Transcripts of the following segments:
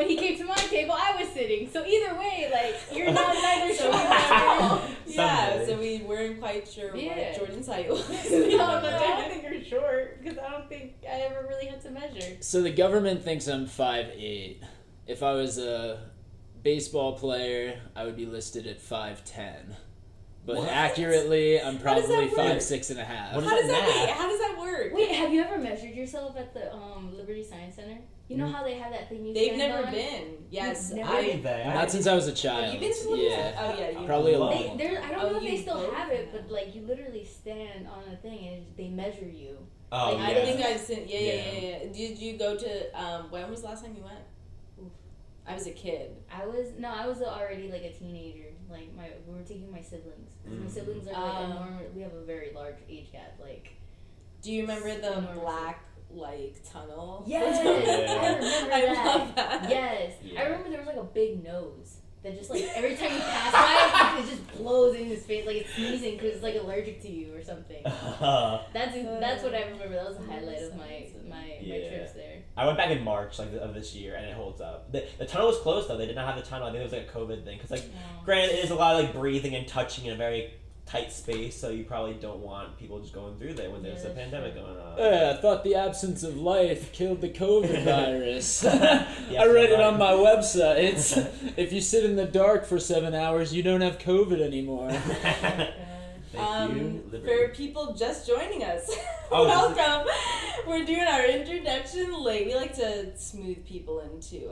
he came to my table, I was sitting. So either way, like, you're not neither sure. Yeah, so we weren't quite sure what Jordan's height was. No, I don't think you're short, because I don't think I ever really had to measure. So the government thinks I'm 5'8". If I was a baseball player, I would be listed at 5'10". But accurately, I'm probably 5'6.5". How does that work? Wait, have you ever measured yourself at the Liberty Science Center? You know how they have that thing you They've stand never on? been. Yes, Not since I was a child. Have you been to Liberty Science? Oh yeah, probably a lot. I don't know if they still have it, but like you literally stand on a thing and they measure you. Oh, like, I think I've seen. Yeah. Did you go to? When was the last time you went? Oof. I was a kid. I was already like a teenager. Like we were taking my siblings. My siblings are like we have a very large age gap. Like, do you remember the black tunnel? Yes, I remember that. I love that. Yes, I remember there was like a big nose that just like every time you pass by, it just blows in his face like it's sneezing because it's like allergic to you or something. That's what I remember. That was the highlight of my trips there. I went back in March of this year, and it holds up. The tunnel was closed though. They did not have the tunnel. I think it was like a COVID thing because granted, it is a lot of like breathing and touching in a very tight space, so you probably don't want people just going through there when there's a pandemic going on. I thought the absence of life killed the COVID virus. I read it on my website. If you sit in the dark for 7 hours, you don't have COVID anymore. For people just joining us, welcome. We're doing our introduction late. We like to smooth people into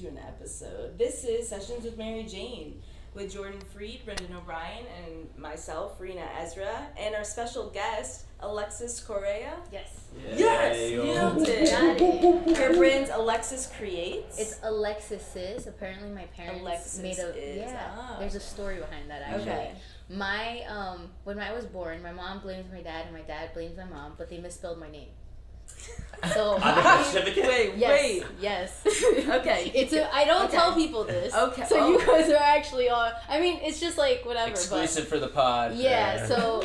an episode. This is Sessions with Mary Jane, with Jordan Freed, Brendan O'Brien, and myself, Reena Ezra, and our special guest, Alexisis Correa. Yes. Yes! Nailed it. Her brand's Alexisis Creates. It's Alexisis. Apparently my parents made a... There's a story behind that, actually. Okay. When I was born, my mom blames my dad, and my dad blames my mom, but they misspelled my name. So certificate? Yes. Okay. I don't tell people this. Okay. So you guys are actually on. I mean, it's just like whatever. Exclusive for the pod. Yeah. So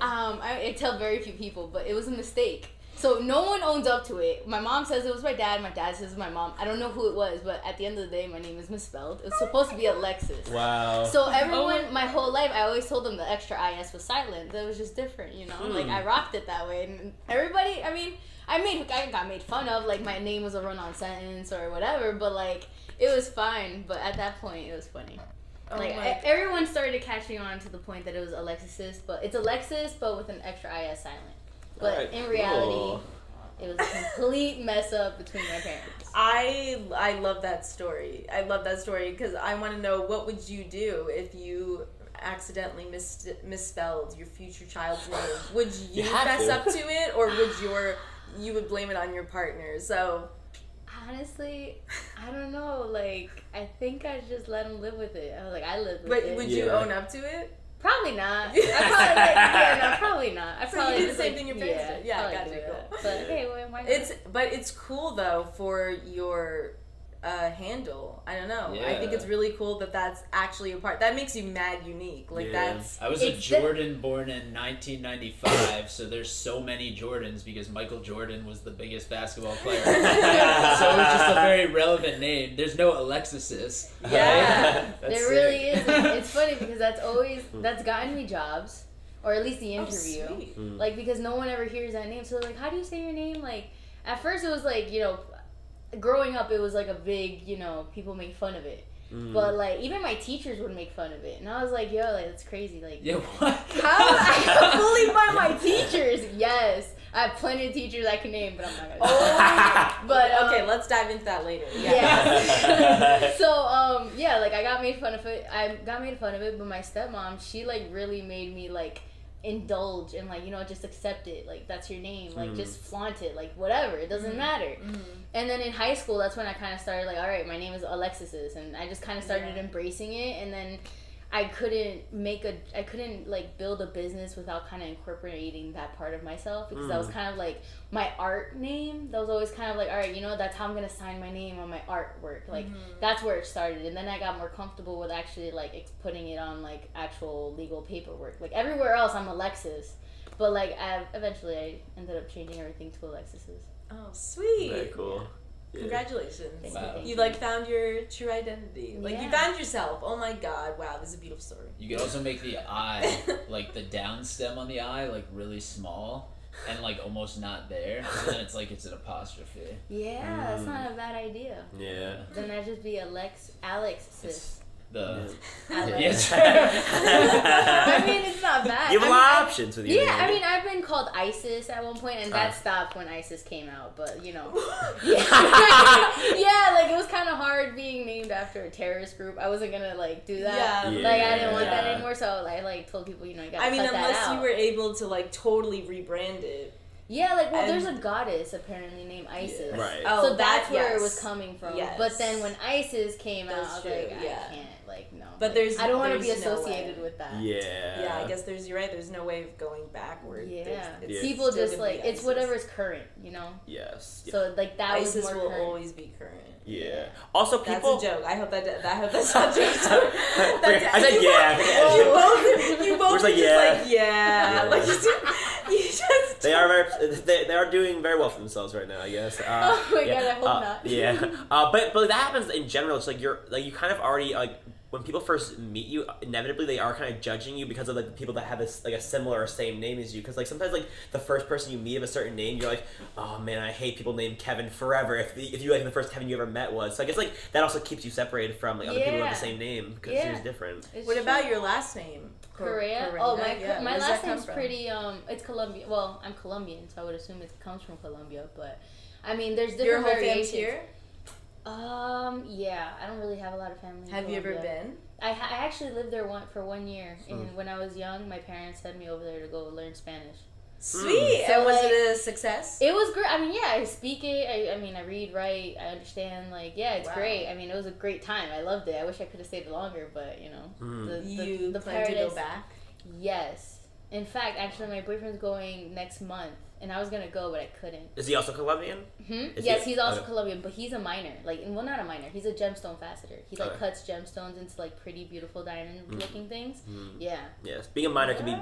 I tell very few people, but it was a mistake. So no one owns up to it. My mom says it was my dad. My dad says it was my mom. I don't know who it was, but at the end of the day, my name is misspelled. It was supposed to be Alexis. Wow. So everyone, my whole life, I always told them the extra IS was silent. It was just different, you know? Like, I rocked it that way. And everybody, I mean, I got made fun of. Like, my name was a run-on sentence or whatever, but, like, it was fine. But at that point, it was funny. Everyone started catching on to the point that it was Alexisis, but it's Alexis, but with an extra IS silent. But in reality, it was a complete mess up between my parents. I love that story. I love that story because I want to know, what would you do if you accidentally misspelled your future child's name? Would you fess up to it, or would you would blame it on your partner? So honestly, I don't know. Like, I think I just let him live with it. I was like, I live with it. But would you own up to it? Probably not. Probably not. I probably do the same thing your parents did. Yeah, gotcha. Cool. But hey, why not? It's cool though for your handle. I don't know. Yeah. I think it's really cool that that's actually a part. That makes you mad unique. Like I was a Jordan born in 1995, so there's so many Jordans because Michael Jordan was the biggest basketball player. So it was just a very relevant name. There's no Alexisis. Yeah, there really is. It's funny because that's gotten me jobs, or at least the interview. Like, because no one ever hears that name. So like, how do you say your name? Like, at first it was like, you know, growing up, it was like a big, you know, people make fun of it. But like, even my teachers would make fun of it, and I was like, yo, like, that's crazy. Like, what? How I got bullied by my teachers? Yes, I have plenty of teachers I can name, but I'm not gonna. But okay, let's dive into that later. Yeah. So like, I got made fun of it. But my stepmom, she like really made me like indulge and like, you know, just accept it, like that's your name, like just flaunt it, like whatever, it doesn't matter. And then in high school, that's when I kind of started like, all right, my name is Alexisis, and I just kind of started embracing it. And then I couldn't like build a business without kind of incorporating that part of myself, because that was kind of like my art name. That was always kind of like, all right, you know, that's how I'm gonna sign my name on my artwork. Like that's where it started, and then I got more comfortable with actually like putting it on like actual legal paperwork. Like everywhere else, I'm Alexis, but like eventually I ended up changing everything to Alexisis. Oh, sweet. Very cool. Congratulations. Wow. You like found your true identity. Like you found yourself. Oh my god, wow, this is a beautiful story. You could also make the I, like the down stem on the I, like really small and like almost not there. And then it's like it's an apostrophe. Yeah, that's not a bad idea. Yeah. Then that'd just be Alexisis. Yes. I mean, it's not bad. You have a lot of options with you. Yeah, I mean, I've been called ISIS at one point, and that stopped when ISIS came out. But yeah, like it was kind of hard being named after a terrorist group. I wasn't gonna like do that. Yeah. Like I didn't want that anymore, so I like told people, you gotta cut that out. Unless you were able to like totally rebrand it. Yeah, like, there's a goddess apparently named Isis. Yeah. Right. So that's where it was coming from. Yes. But then when Isis came out, I was like, I can't, like, no. But like, I don't want to be associated with that. Yeah. Yeah, I guess you're right, there's no way of going backward. Yeah. People just, like, it's whatever's current, Yes. Yeah. So, like, that ISIS was more will current. always be current. Yeah. Also, people. That's a joke. I hope that's not true. I said yeah. You both were like, yeah. Like, you just. They are doing very well for themselves right now, I guess. Oh my god, I hope not. Yeah. But that happens in general. It's like you kind of already like. When people first meet you, inevitably they are kind of judging you because of like the people that have this like a similar or same name as you. Because like sometimes like the first person you meet of a certain name, you're like, oh man, I hate people named Kevin forever. If you like the first Kevin you ever met was, so I guess like that also keeps you separated from like other people who have the same name because it's different. What about your last name? Correa? Oh, my last name's pretty it's Colombian. Well, I'm Colombian, so I would assume it comes from Colombia. But I mean, there's different variations. Here? Yeah, I don't really have a lot of family. Have you ever been? I actually lived there for 1 year, and when I was young, my parents sent me over there to go learn Spanish. Sweet. So, and was it a success? It was great. I mean, yeah, I speak it. I mean, I read, write, I understand. Like, yeah, it's great. I mean, it was a great time. I loved it. I wish I could have stayed longer, but the plan to go back? Yes. In fact, actually, my boyfriend's going next month. And I was gonna go, but I couldn't. Is he also Colombian? Yes, he's also Colombian, but he's a miner. Like, well, not a miner. He's a gemstone faceter. He cuts gemstones into like pretty beautiful diamond-looking things. Yeah. Yes, being a miner can be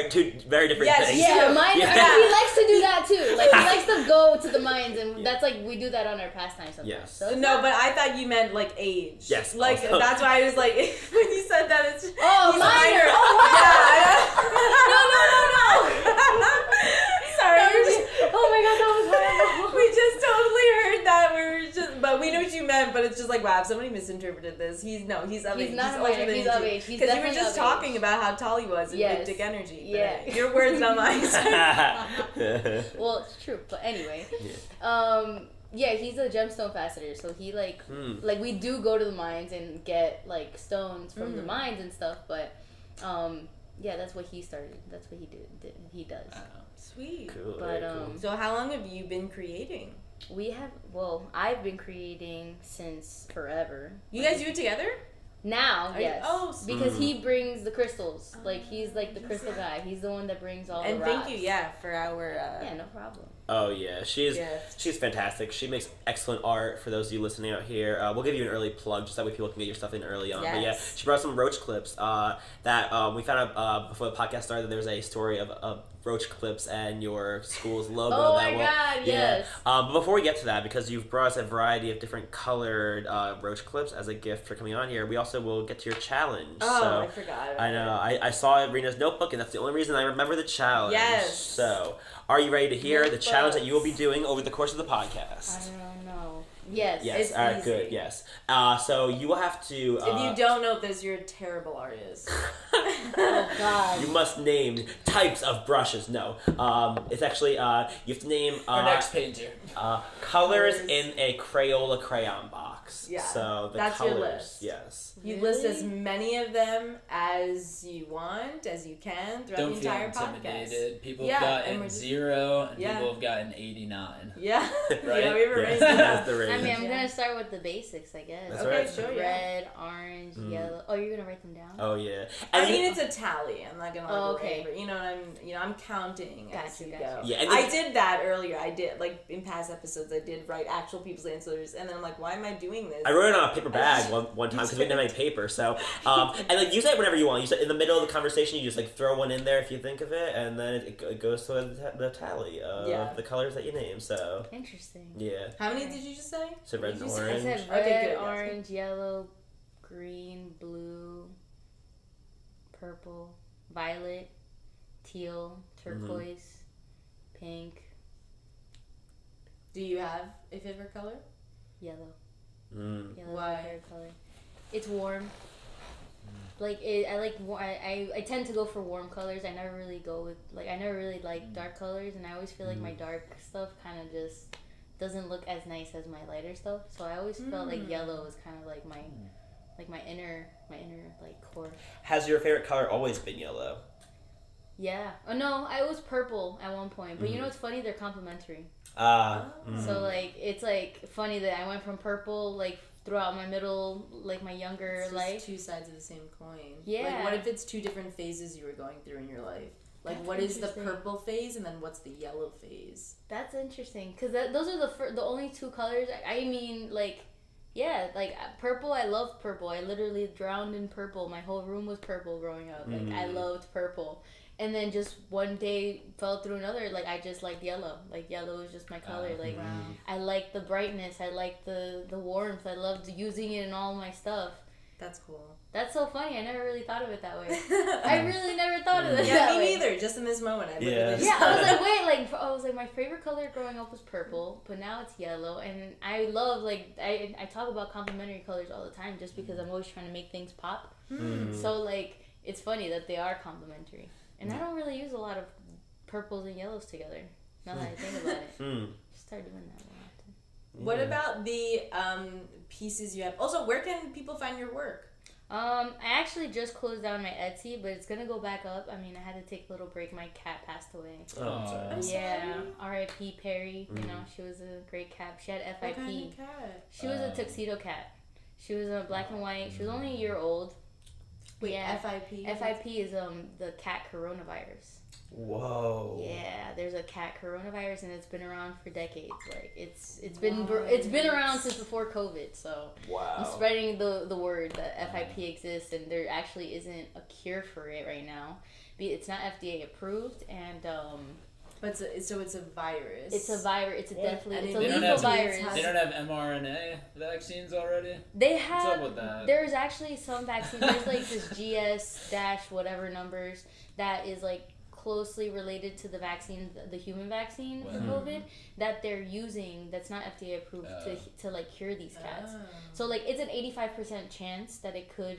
two very different things. Yeah, a miner. Yeah. I mean, he likes to do that too. Like, he likes to go to the mines, and that's like we do that on our pastime sometimes. Yes. So no, but I thought you meant like age. Yes. Like also. That's why I was like, when you said that, it's miner. Oh, wow. No. Sorry. Oh my god, that was horrible. We just totally heard that. But we know what you meant. But it's just like, wow, if somebody misinterpreted this. He's of age. He's not a minor. He's of age. Because you were just talking about how tall he was and big dick energy. Yeah, your words, not mine. Well, it's true. But anyway, yeah, he's a gemstone faceter. So he like we do go to the mines and get like stones from the mines and stuff. But yeah, that's what he started. That's what he did. He does. Sweet. Cool. But cool. So how long have you been creating? I've been creating since forever. You guys do it together? Now, yes. Because he brings the crystals. Like, he's like the crystal guy. He's the one that brings all the rocks. And thank you, for our... yeah, no problem. Oh, yeah. She's fantastic. She makes excellent art for those of you listening out here. We'll give you an early plug just that way people can get your stuff in early on. Yes. But yeah, she brought some roach clips that we found out before the podcast started that there's a story of roach clips and your school's logo. Oh my god, yes. But before we get to that, because you've brought us a variety of different colored roach clips as a gift for coming on here, we also will get to your challenge. Oh, I forgot. I know. I saw Reena's notebook, and that's the only reason I remember the challenge. Yes. So, are you ready to hear the challenge that you will be doing over the course of the podcast? I don't know. Yes. It's all right, easy. good, yes. So you will have to... if you don't know this, you're a terrible artist. Oh, God. You must name types of brushes. No. It's actually... you have to name... Our next painter. Colors in a Crayola crayon box. Yeah. So the that's colors, your list. Yes. You list as many of them as you want, as you can, throughout the entire podcast. People have gotten 0, and people have gotten 89. Yeah. Right? Yeah, we were raised That's the range. I mean, I'm going to start with the basics, I guess. That's okay, right. sure, Red, orange, yellow. Oh, you're going to write them down? Oh, yeah. I mean, it's a tally. I'm not going to okay. But you know what I'm counting as you go. Yeah, I did that earlier. I did, like, in past episodes, I did write actual people's answers, and then I'm like, why am I doing doing this. I wrote it on a paper bag one time because we didn't have any paper. So, and like use it whenever you want. You say in the middle of the conversation, you just like throw one in there if you think of it, and then it goes to the tally of the colors that you name. So interesting. Yeah. How many did you just say? So red and orange. I said red, orange, yellow, green, blue, purple, violet, teal, turquoise, pink. Do you have a favorite color? Yellow. Why? My favorite color. It's warm. Like I tend to go for warm colors. I never really go with I never really like dark colors, and I always feel like my dark stuff kind of just doesn't look as nice as my lighter stuff. So I always felt like yellow was kind of like my inner like core. Has your favorite color always been yellow? Yeah. Oh no, I was purple at one point. But you know what's funny? They're complementary. So like it's like funny that I went from purple like throughout my middle, like my younger life. Two sides of the same coin. Yeah. Like what if it's two different phases you were going through in your life? Like That's what is the purple phase and then what's the yellow phase? That's interesting because those are the only two colors. I mean like. Yeah, like purple, I love purple. I literally drowned in purple. My whole room was purple growing up. Like I loved purple. And then just one day fell through another, like I just liked yellow. Like yellow is just my color. Like I like the brightness, I like the warmth. I loved using it in all my stuff. That's cool. That's so funny. I never really thought of it that way. I really never thought of it that way. Yeah, me neither. Just in this moment. I was like, my favorite color growing up was purple, but now it's yellow. And I love, like, I talk about complementary colors all the time just because I'm always trying to make things pop. So, like, it's funny that they are complementary. And I don't really use a lot of purples and yellows together, now that I think about it. Start doing that more often. What about the pieces you have? Also, where can people find your work? I actually just closed down my Etsy, but it's gonna go back up. I mean, I had to take a little break. My cat passed away. Oh, I'm sorry. I'm Yeah, sorry. R.I.P. Perry. You know, she was a great cat. She had FIP. What kind of cat? She was a tuxedo cat. She was a black and white. She was only a year old. Wait, Yeah. FIP? FIP is the cat coronavirus. Whoa. Yeah, there's a cat coronavirus, and it's been around for decades. Like it's been around since before COVID. So I'm spreading the word that FIP exists, and there actually isn't a cure for it right now. It's not FDA approved, and But so it's a virus. it's a virus. It's a deathly. It's a They don't lethal have- virus. They don't have mRNA vaccines already? They What's have. up with that? There's actually some vaccines. There's like this GS dash whatever numbers that is like closely related to the vaccine, the human vaccine for COVID that they're using. That's not FDA approved to like cure these cats. So like it's an 85% chance that it could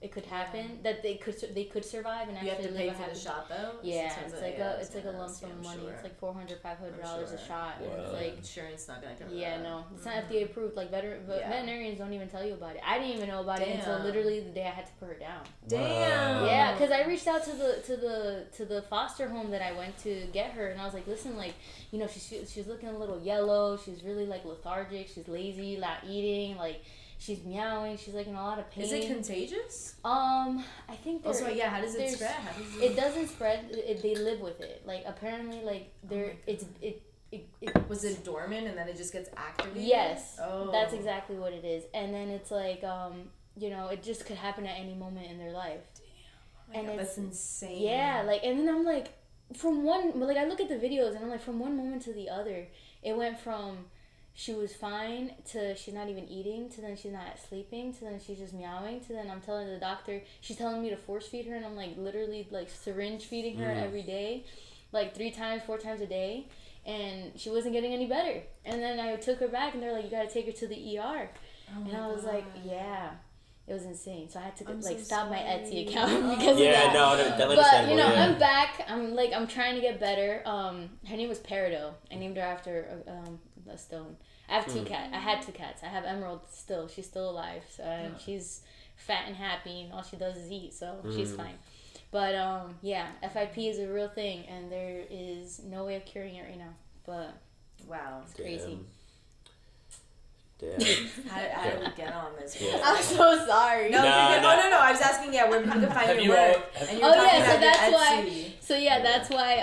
it could happen that they could survive and you actually have to pay live a for happy. the shot though. Yeah, it's like a lump sum of money. It's like $400-$500 a shot. And it's like insurance not gonna cover yeah, that. no, it's not FDA approved. Like veterinarians don't even tell you about it. I didn't even know about it until literally the day I had to put her down. Damn. Yeah, because I reached out to the foster home that I went to get her, and I was like, listen, like, you know, she's looking a little yellow. She's really like lethargic. She's lazy, not eating. Like, she's meowing. She's like in a lot of pain. Is it contagious? I think. Also, how does it spread? It doesn't spread. They live with it. Like apparently, like Was it dormant and then it just gets activated? Yes. Oh. That's exactly what it is. And then it's like it just could happen at any moment in their life. Damn. Oh my God, that's insane. Yeah, like, and then I'm like, I look at the videos and I'm like, from one moment to the other, it went from she was fine to she's not even eating to then she's not sleeping to then she's just meowing to then I'm telling the doctor, she's telling me to force feed her, and I'm like literally like syringe feeding her every day, like 4 times a day, and she wasn't getting any better. And then I took her back and they're like, you gotta take her to the ER. And I was like, yeah. It was insane, so I had to stop my Etsy account because of that. Definitely but understandable. I'm back. I'm trying to get better. Her name was Peridot. I named her after a stone. I have 2 cats. I had 2 cats. I have Emerald still. She's still alive, so she's fat and happy, and all she does is eat, so she's fine. But FIP is a real thing, and there is no way of curing it right now. But wow, it's crazy. Damn. How do we get on this? I'm so sorry. No. I was asking, where people can find your work. So that's why. So that's why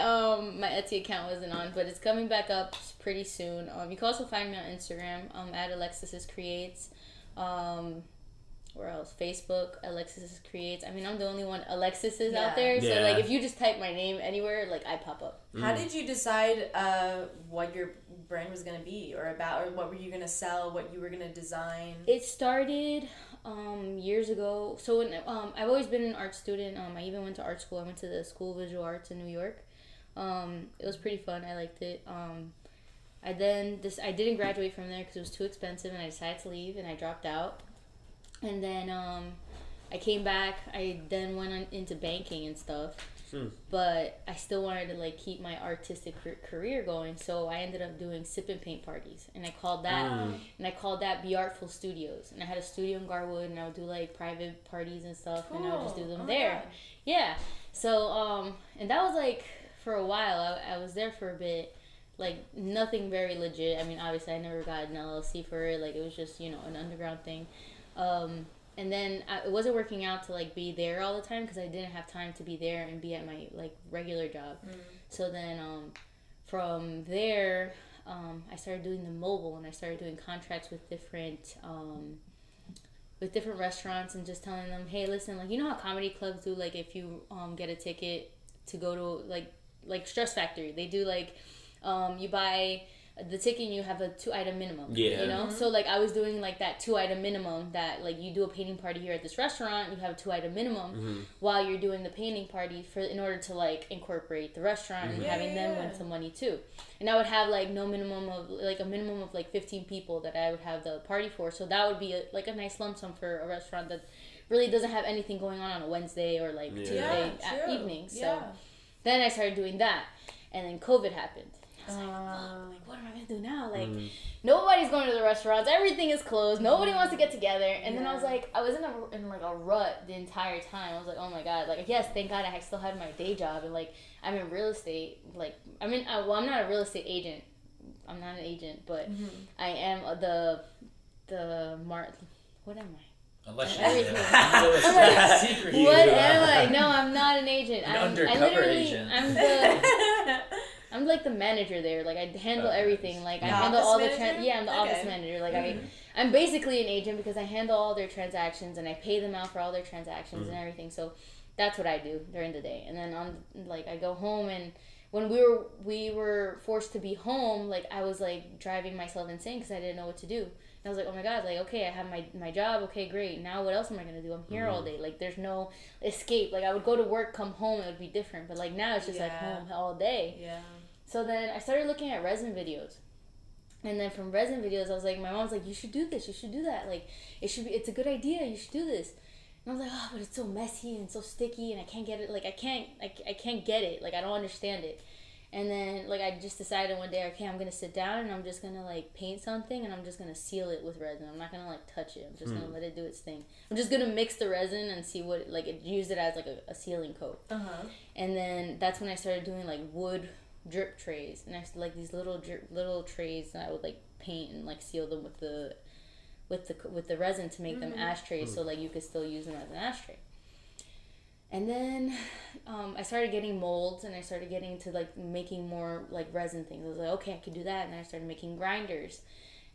my Etsy account wasn't on, but it's coming back up pretty soon. You can also find me on Instagram at Alexisis Creates. Where else? Facebook, Alexisis Creates. I mean, I'm the only one Alexis is out there. So, like, if you just type my name anywhere, like, I pop up. How did you decide what your brand was going to be or about, or what were you going to sell, what you were going to design? It started years ago. So, when I've always been an art student. I even went to art school. I went to the School of Visual Arts in New York. It was pretty fun. I liked it. I didn't graduate from there because it was too expensive, and I decided to leave, and I dropped out. And then I came back. I then went into banking and stuff. But I still wanted to like keep my artistic career going, so I ended up doing sip and paint parties, and I called that Be Artful Studios. And I had a studio in Garwood, and I would do like private parties and stuff, and I would just do them there. God. Yeah. So and that was like for a while. I was there for a bit. Like nothing very legit. I mean, obviously I never got an LLC for it. Like it was just an underground thing. And then it wasn't working out to like be there all the time because I didn't have time to be there and be at my like regular job. So then from there I started doing the mobile, and I started doing contracts with different restaurants and just telling them, hey, listen, like how comedy clubs do, like if you get a ticket to go to like Stress Factory, they do like you buy the ticket and you have a 2-item minimum. So like I was doing like that 2-item minimum, that like you do a painting party here at this restaurant, you have a 2-item minimum while you're doing the painting party in order to like incorporate the restaurant and having them win some money too. And I would have like a minimum of like 15 people that I would have the party for, so that would be a nice lump sum for a restaurant that really doesn't have anything going on a Wednesday or like Tuesday evening. So then I started doing that, and then COVID happened. I was like, what am I going to do now? Like, nobody's going to the restaurants. Everything is closed. Nobody wants to get together. And then I was like, I was in like a rut the entire time. I was like, oh my God. Like, yes, thank God I still had my day job. And like, I'm in real estate. Like, I'm not a real estate agent. I'm not an agent, but I am what am I? Unless everything. What am I? No, I'm not an agent. I'm undercover agent. I'm like the manager there. Like I handle everything. Like I handle all the I'm the office manager. Like I'm basically an agent because I handle all their transactions and I pay them out for all their transactions and everything. So that's what I do during the day. And then I go home, and when we were forced to be home, like I was like driving myself insane because I didn't know what to do. And I was like, oh my God, like okay, I have my job. Okay, great. Now what else am I gonna do? I'm here all day. Like there's no escape. Like I would go to work, come home, it would be different. But like now it's just like home all day. Yeah. So then I started looking at resin videos. And then from resin videos, I was like, my mom's like, you should do this, you should do that. Like, it's a good idea, you should do this. And I was like, oh, but it's so messy and so sticky and I can't get it. Like, I can't get it. Like, I don't understand it. And then, like, I just decided one day, okay, I'm going to sit down and I'm just going to, like, paint something and I'm just going to seal it with resin. I'm not going to, like, touch it. I'm just going to let it do its thing. I'm just going to mix the resin and see what, like, use it as, like, a sealing coat. And then that's when I started doing, like, wood drip trays, and I like these little trays, and I would like paint and like seal them with the resin to make them ashtrays, so like you could still use them as an ashtray. And then I started getting molds, and I started getting to like making more like resin things. I was like, okay, I could do that, and then I started making grinders.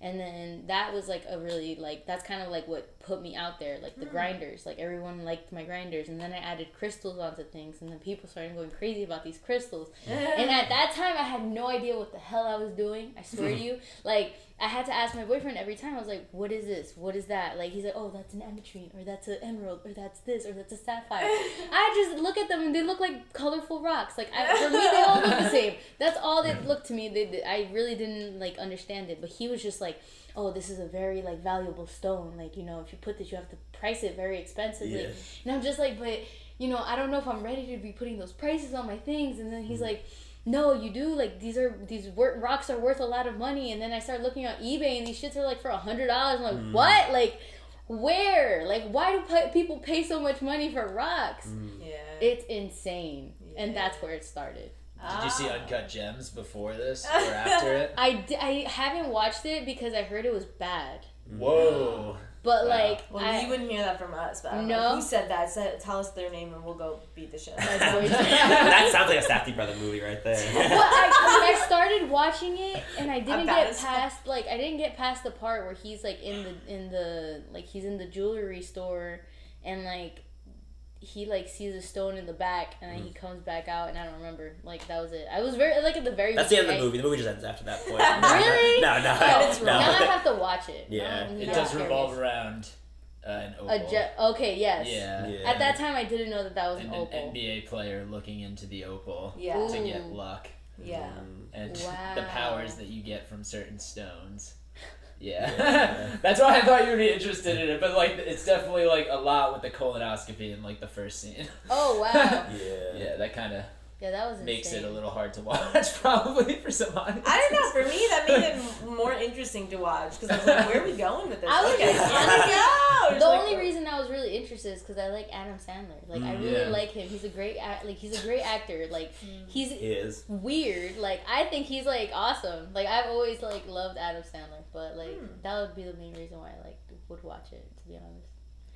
And then that was like a really like, that's kind of like what put me out there, like the grinders. Like everyone liked my grinders. And then I added crystals onto things, and then people started going crazy about these crystals. And at that time I had no idea what the hell I was doing. I swear to you. Like I had to ask my boyfriend every time. I was like, what is this? What is that? Like he's like, oh, that's an ametrine, or that's an emerald, or that's this, or that's a sapphire. I just look at them and they look like colorful rocks. Like for me they all look the same. That's all they looked to me. I really didn't like understand it. But he was just like, oh, this is a very like valuable stone. Like, you know, if you put this, you have to price it very expensively. And I'm just like, but you know, I don't know if I'm ready to be putting those prices on my things. And then he's like, no, you do. Like these rocks are worth a lot of money. And then I started looking on eBay, and these shits are like for $100. I'm like, what? Like, where? Like, why do people pay so much money for rocks? Yeah, it's insane. And that's where it started. Did you see Uncut Gems before this or after it? I haven't watched it because I heard it was bad. Whoa. But Wow. like, Well, you wouldn't hear that from us, but I don't No? know. Who said that? Tell us their name and we'll go beat the shit. That sounds like a Safdie brother movie right there. But I started watching it and I didn't About get as- past the part where he's like in the jewelry store and like he like sees a stone in the back and then he comes back out and I don't remember, like that was it. I was very like at the very That's the end of beginning. the movie. The movie just ends after that point. Really? No. Oh, now I have to watch it. Yeah. Now I'm It now does curious. revolve around an opal. Okay, yes. Yeah. Yeah. At that time, I didn't know that was And an an opal. NBA player looking into the opal Yeah. to get Ooh. luck Yeah. and Wow. the powers that you get from certain stones. Yeah. Yeah. That's why I thought you would be interested in it, but like it's definitely like a lot with the colonoscopy in like the first scene. Oh wow. Yeah. Yeah, that kind of Yeah, that was insane. makes it a little hard to watch probably for some audiences. I don't know. For me, that made it more interesting to watch because I was like, "Where are we going with this?" I was Okay, just- here we go. The It's like, only reason I was really interested is because I like Adam Sandler. Like I really Yeah. like him. He's a great he's a great actor. Like he's He is. weird. Like I think he's like awesome. Like I've always like loved Adam Sandler, but like that would be the main reason why I like would watch it. To be honest.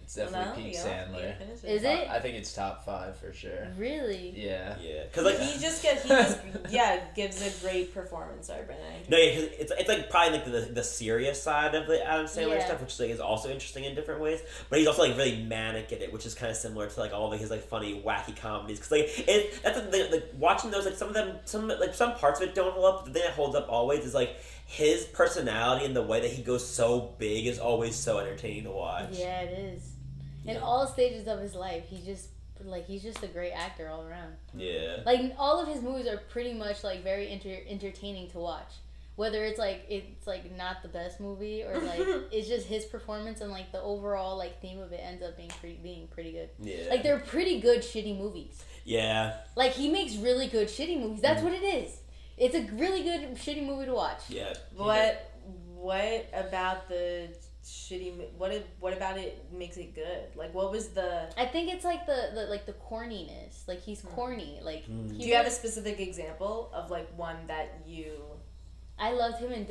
It's definitely peak Sandler. Is it? I think it's top 5 for sure. Really? Yeah. Yeah. Because like he just gives a great performance. Sorry, Brennan. no, yeah, 'cause it's like probably like the serious side of the Adam Sandler Yeah. stuff, which like is also interesting in different ways. But he's also like really manic in it, which is kind of similar to like all of his like funny, wacky comedies. Because like that's the thing, like watching those, like some parts of it don't hold up. But the thing that holds up always is like his personality and the way that he goes so big is always so entertaining to watch. Yeah, it is. In Yeah. all stages of his life, he's just a great actor all around. Yeah. Like all of his movies are pretty much like very entertaining to watch. Whether it's like not the best movie or like it's just his performance and like the overall like theme of it ends up being pretty good. Yeah. Like they're pretty good shitty movies. Yeah. Like he makes really good shitty movies. That's what it is. It's a really good shitty movie to watch. Yeah. What about the shitty? What about it makes it good? Like, what was the? I think it's like the corniness. Like he's corny. Like he Do you have a specific example of like one that you? I loved him in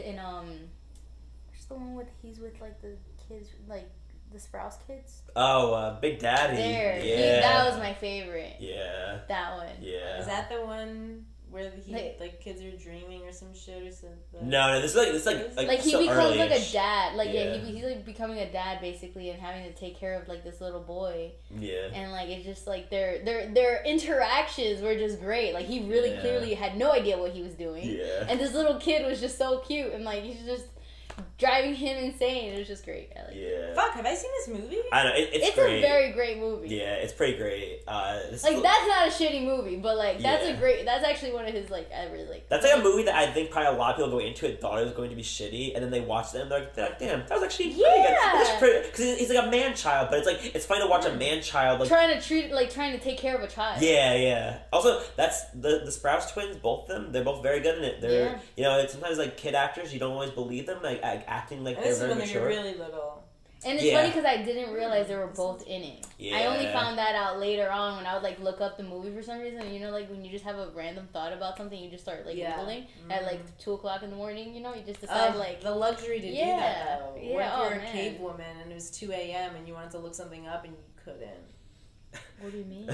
what's the one with he's with like the kids like the Sprouse kids. Oh, Big Daddy. There, Yeah. that was my favorite. Yeah. That one. Yeah. Is that the one where he Like- like kids are dreaming or some shit or something? No, this is Like he so becomes like a early-ish. dad. Like Yeah. he's like becoming a dad basically and having to take care of like this little boy. Yeah. And like it's just like their interactions were just great. Like he really Yeah. clearly had no idea what he was doing. Yeah. And this little kid was just so cute and like he's just driving him insane. It was just great. I like it. Yeah. Fuck, have I seen this movie? I know it's It's great. a very great movie. Yeah, it's pretty great. Like that's not a shitty movie, but like that's Yeah. that's actually one of his like I really like. That's like a movie that I think probably a lot of people go into it thought it was going to be shitty, and then they watched it and they're like, damn, that was actually pretty Yeah. good. Because he's like a man child, but it's funny to watch a man child like. Trying to take care of a child. Yeah. Also, that's the Sprouse twins. Both of them, they're both very good in it. They're it's sometimes like kid actors, you don't always believe them, like acting like And they're this is very when they were mature. really little. And it's Yeah. funny because I didn't realize they were both in it. Yeah. I only found that out later on when I would like look up the movie for some reason. You know, like when you just have a random thought about something, you just start like Googling at like 2:00 in the morning. You know, you just decide like the luxury to do Yeah. that though. Yeah, What if you're oh, a man. cave woman and it was 2 a.m. and you wanted to look something up and you couldn't? what do you mean?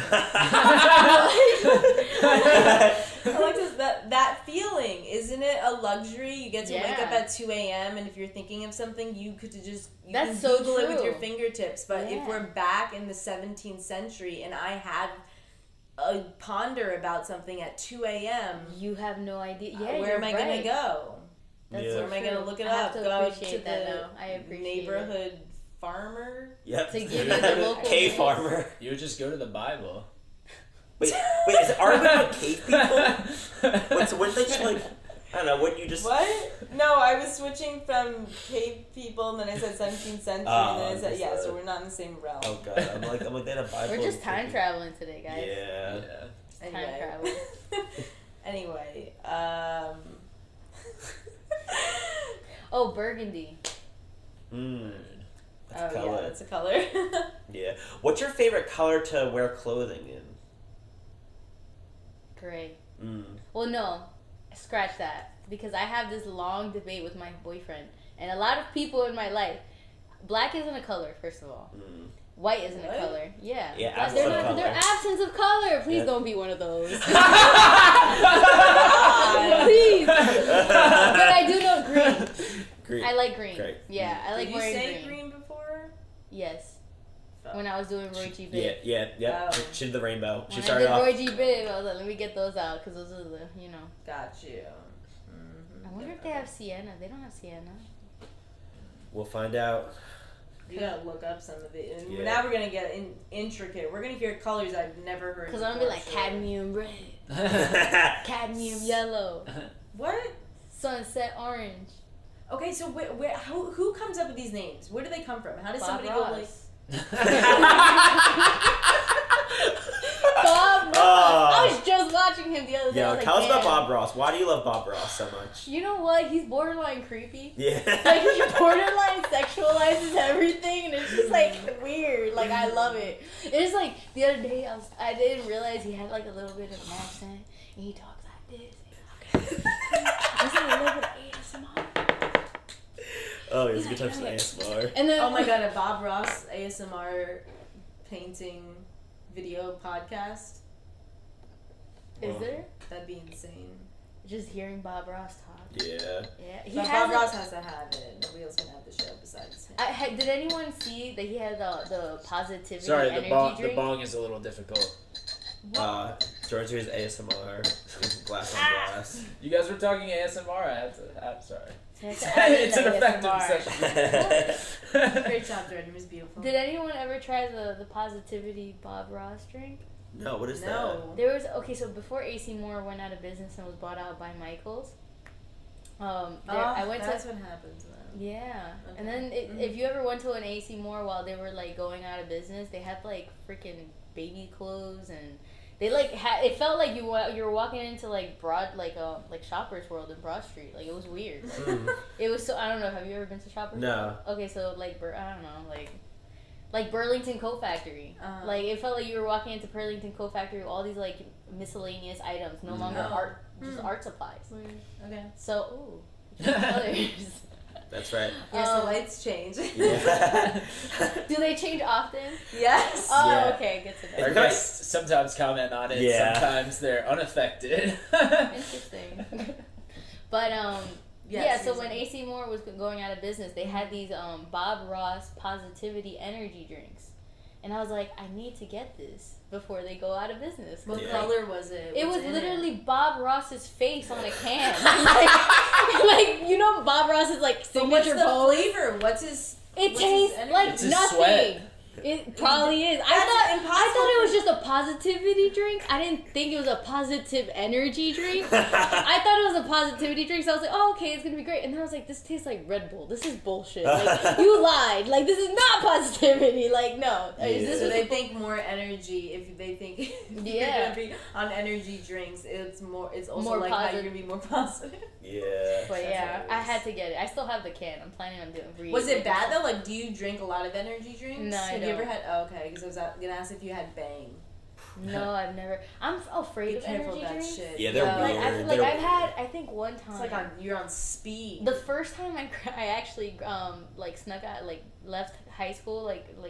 Alexis, that feeling, isn't it a luxury? You get to wake Yeah. up at 2 a.m. and if you're thinking of something, you could just That's can so Google it with true. your fingertips. But if Yeah. we're back in the 17th century and I had a ponder about something at 2 a.m., You have no idea. Yeah, where you're am I right. gonna go? That's Yeah. so Where am I true. gonna look it I have up? to Go appreciate to that the now. I appreciate neighborhood farmer. Yep. To give you the local Cave names. farmer. You would just go to the Bible. Wait, is it are we like cave people? So when they just like I don't know, wouldn't you just What? No, I was switching from cave people, and then I said 17th century, Oh, and then I said, yeah, understood. so we're not in the same realm. Oh god, I'm like they had a Bible. We're just time traveling today, guys. Yeah. Yeah. Time traveling. Anyway, Oh, burgundy. That's a oh color. yeah, that's a color. Yeah. What's your favorite color to wear clothing in? Gray. Mm. Well, no, scratch that because I have this long debate with my boyfriend and a lot of people in my life. Black isn't a color, first of all. White isn't a color. Yeah. Yeah, they're absence of color. Please don't be one of those. Please. But I do know green. Green. I like green. Great. Yeah, I like wearing green. Did you say green before? Yes. When I was doing Roy G. Biv. Yeah. Oh. She did the rainbow. When I did Roy G. Biv, I was like, let me get those out because those are the, Got you. I wonder if they have sienna. They don't have sienna. We'll find out. You gotta look up some of it. And now we're gonna get intricate. We're gonna hear colors I've never heard. Because I'm gonna be like cadmium red, cadmium yellow. What? Sunset orange. Okay, so who comes up with these names? Where do they come from? How does somebody go like? Bob Ross. I was just watching him the other day. Yeah, tell us about Bob Ross. Why do you love Bob Ross so much? You know what? He's borderline creepy. Yeah. Like, he borderline sexualizes everything, and it's just, like, weird. Like, I love it. It's like, the other day, I didn't realize he had, like, a little bit of an accent, and he talks like this. It's like a little bit of ASMR. Oh, he has good types of ASMR. And then, oh my god, a Bob Ross ASMR painting video podcast. Is there? That'd be insane. Just hearing Bob Ross talk. Yeah. Yeah. Bob Ross has to have it. Nobody else can have the show besides him. Did anyone see that he had the positivity the energy drink? bong is a little difficult. George here's ASMR. Glass on glass. You guys were talking ASMR. I'm sorry. It's an effective session. Great job, Jordan. It was beautiful. Did anyone ever try the positivity Bob Ross drink? No, what is that? There was so before AC Moore went out of business and was bought out by Michaels. That's what happens. Yeah, okay. And then if you ever went to an AC Moore while they were like going out of business, they had like freaking baby clothes and they like it felt like you were walking into like Shoppers World in Broad Street. Like it was weird. Like, it was so I don't know. Have you ever been to Shoppers? No. World? Okay, so like I don't know like Burlington Coat Factory. Like it felt like you were walking into Burlington Coat Factory with all these like miscellaneous items, no longer art, just art supplies. Okay. So colors. That's right. Yes, the lights change. Yeah. Do they change often? Yes. Oh, yeah. Okay, good to know. Our guests sometimes comment on it. Yeah. Sometimes they're unaffected. Interesting. But yes, so when AC Moore was going out of business, they had these Bob Ross positivity energy drinks. And I was like, I need to get this before they go out of business. What color was it? It was literally Bob Ross's face on a can. like Bob Ross is like signature pose. What's the flavor? What's his? It tastes like nothing. Sweat. It probably is. I thought it was just a positivity drink. I didn't think it was a positive energy drink. I thought it was a positivity drink, so I was like, oh, okay, it's going to be great. And then I was like, this tastes like Red Bull. This is bullshit. Like, you lied. Like, this is not positivity. Like, no. Yeah. Is this So they think more energy, if they think you're going to be on energy drinks, it's also more like positive. how you're going to be more positive. Yeah. But yeah, I had to get it. I still have the can. I'm planning on doing Was it bad though? Like, do you drink a lot of energy drinks? No, I don't. Have you ever had? Oh, okay, because I was going to ask if you had Bang. No, I've never. I'm afraid of energy that drinks. shit. Yeah, they're weird. I've had. I think one time. It's like you're on speed. The first time I actually snuck out, left high school,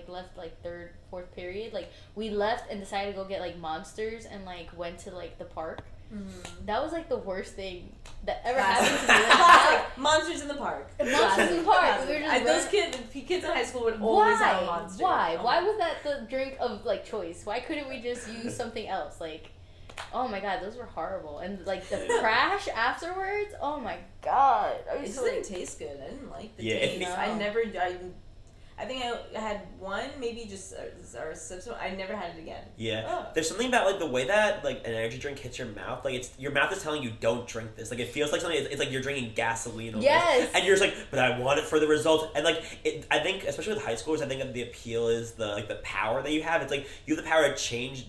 left third, fourth period. Like we left and decided to go get Monsters and went to the park. Mm-hmm. That was the worst thing that ever happened to me. Monsters in the park. Monsters in the park. We were just those kids in high school would always have a monster. Why? Why was that the drink of choice? Why couldn't we just use something else? Oh my god, those were horrible. And the crash afterwards. Oh my god, it just didn't taste good. I didn't like the taste. No. I think I had one, maybe just or sips. I never had it again. Yeah, oh. There's something about the way that an energy drink hits your mouth. Your mouth is telling you don't drink this. It feels like something. It's like you're drinking gasoline. Almost. Yes. And you're just but I want it for the results. And I think especially with high schoolers, I think that the appeal is the power that you have. It's you have the power to change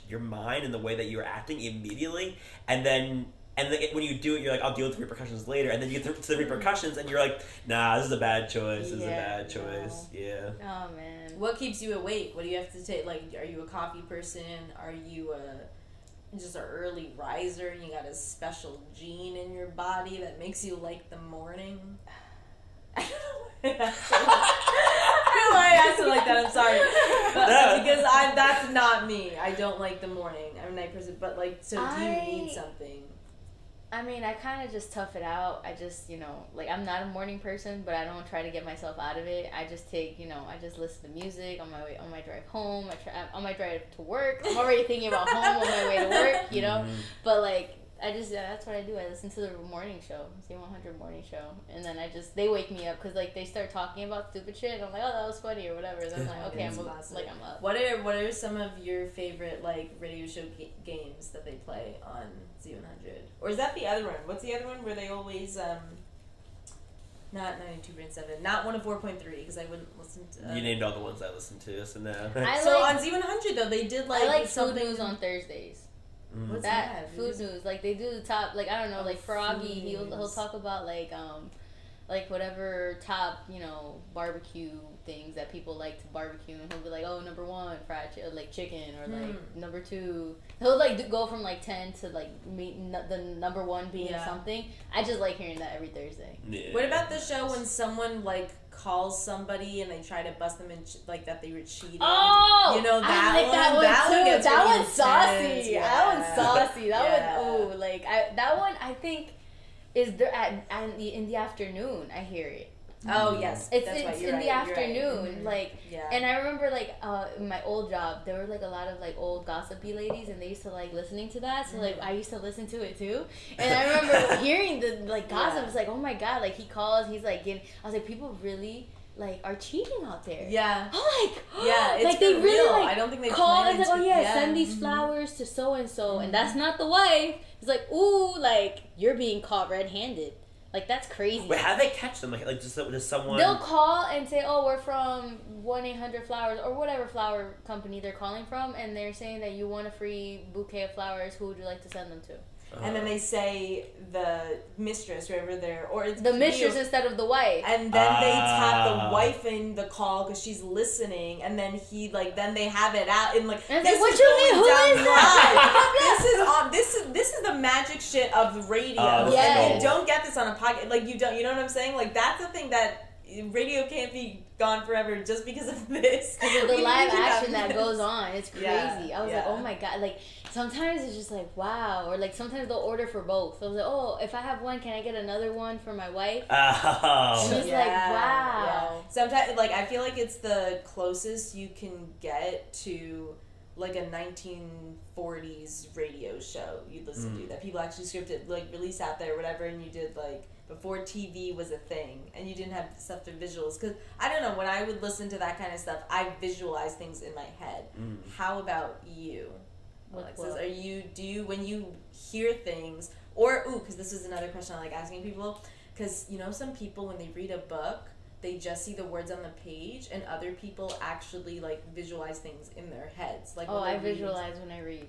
your mind and the way that you're acting immediately, and then. And when you do it, you're I'll deal with the repercussions later. And then you get to the repercussions, and you're nah, this is a bad choice. This is a bad choice. Yeah. Oh, man. What keeps you awake? What do you have to take? Are you a coffee person? Are you just an early riser and you got a special gene in your body that makes you like the morning? I don't know. I don't know why I asked it like that. I'm sorry, but, because that's not me. I don't like the morning. I'm a night person, but like, so do you need something? I mean, I kind of just tough it out. I just, like, I'm not a morning person, but I don't try to get myself out of it. I just take, I just listen to music on my drive home, on my drive to work. I'm already thinking about home on my way to work, But, like, that's what I do. I listen to the morning show, Z100 morning show. And then they wake me up because, like, they start talking about stupid shit. And I'm like, oh, that was funny or whatever. Then I'm like, okay, I'm up. What are some of your favorite, like, radio show games that they play on Z100? Or is that the other one? What's the other one where they always, not 92.7, not 104.3, because I wouldn't listen to... you named all the ones I listened to, so no. So on Z100, though, they did, like... I like food news on Thursdays. What's that? Food news. Like, they do the top, like, I don't know, like, Froggy, he'll talk about, like, whatever top, barbecue things that people like to barbecue, and he'll be like, oh, number 1, fried chicken, or, like, number 2. He'll, like, go from, like, 10 to, like, the number 1 being something. I just like hearing that every Thursday. Yeah. What about the show when someone, like, calls somebody and they try to bust them in, like, that they were cheating? Oh! That I like one? that one, too. That really one's saucy. Yeah. That one's saucy. That one, I think, is there in the afternoon. I hear it. Oh yes, it's in the afternoon, right. And I remember in my old job there were like a lot of like old gossipy ladies, and they used to like listening to that, so like I used to listen to it too, and I remember hearing the like gossip. It's like, oh my god, like he calls, he's like getting. I was like, people really like are cheating out there. Yeah. I'm like, it's like they really real. like I don't think they call and plan like, send these flowers to so and so, and that's not the wife. It's like, ooh, like you're being caught red-handed. Like, that's crazy. Wait, how do they catch them? Like just someone... They'll call and say, oh, we're from 1-800-Flowers, or whatever flower company they're calling from, and they're saying that you want a free bouquet of flowers. Who would you like to send them to? And then they say the mistress, whoever they're... or it's the mistress instead of the wife. And then they tap the wife in the call because she's listening, and then then they have it out, and like, and this like, is going down live. This is the magic shit of radio. And you don't get this on a podcast. Like, you know what I'm saying? Like, that's the thing that radio can't be gone forever just because of this. Because of the live action that goes on. It's crazy. Yeah, I was like, oh my god. Like, sometimes it's just like, wow. Or like, sometimes they'll order for both. So I was like, oh, if I have one, can I get another one for my wife? Oh. And it's like, wow. Yeah. Sometimes, like, I feel like it's the closest you can get to like a 1940s radio show you'd listen to that people actually scripted, like, release out there or whatever, and you did, like, before TV was a thing, and you didn't have stuff to visuals. Because, I don't know, when I would listen to that kind of stuff, I visualize things in my head. How about you, Alexis? Do you, when you hear things, or, because this is another question I like asking people, because, some people, when they read a book, they just see the words on the page, and other people actually, like, visualize things in their heads. Like, I visualize when I read.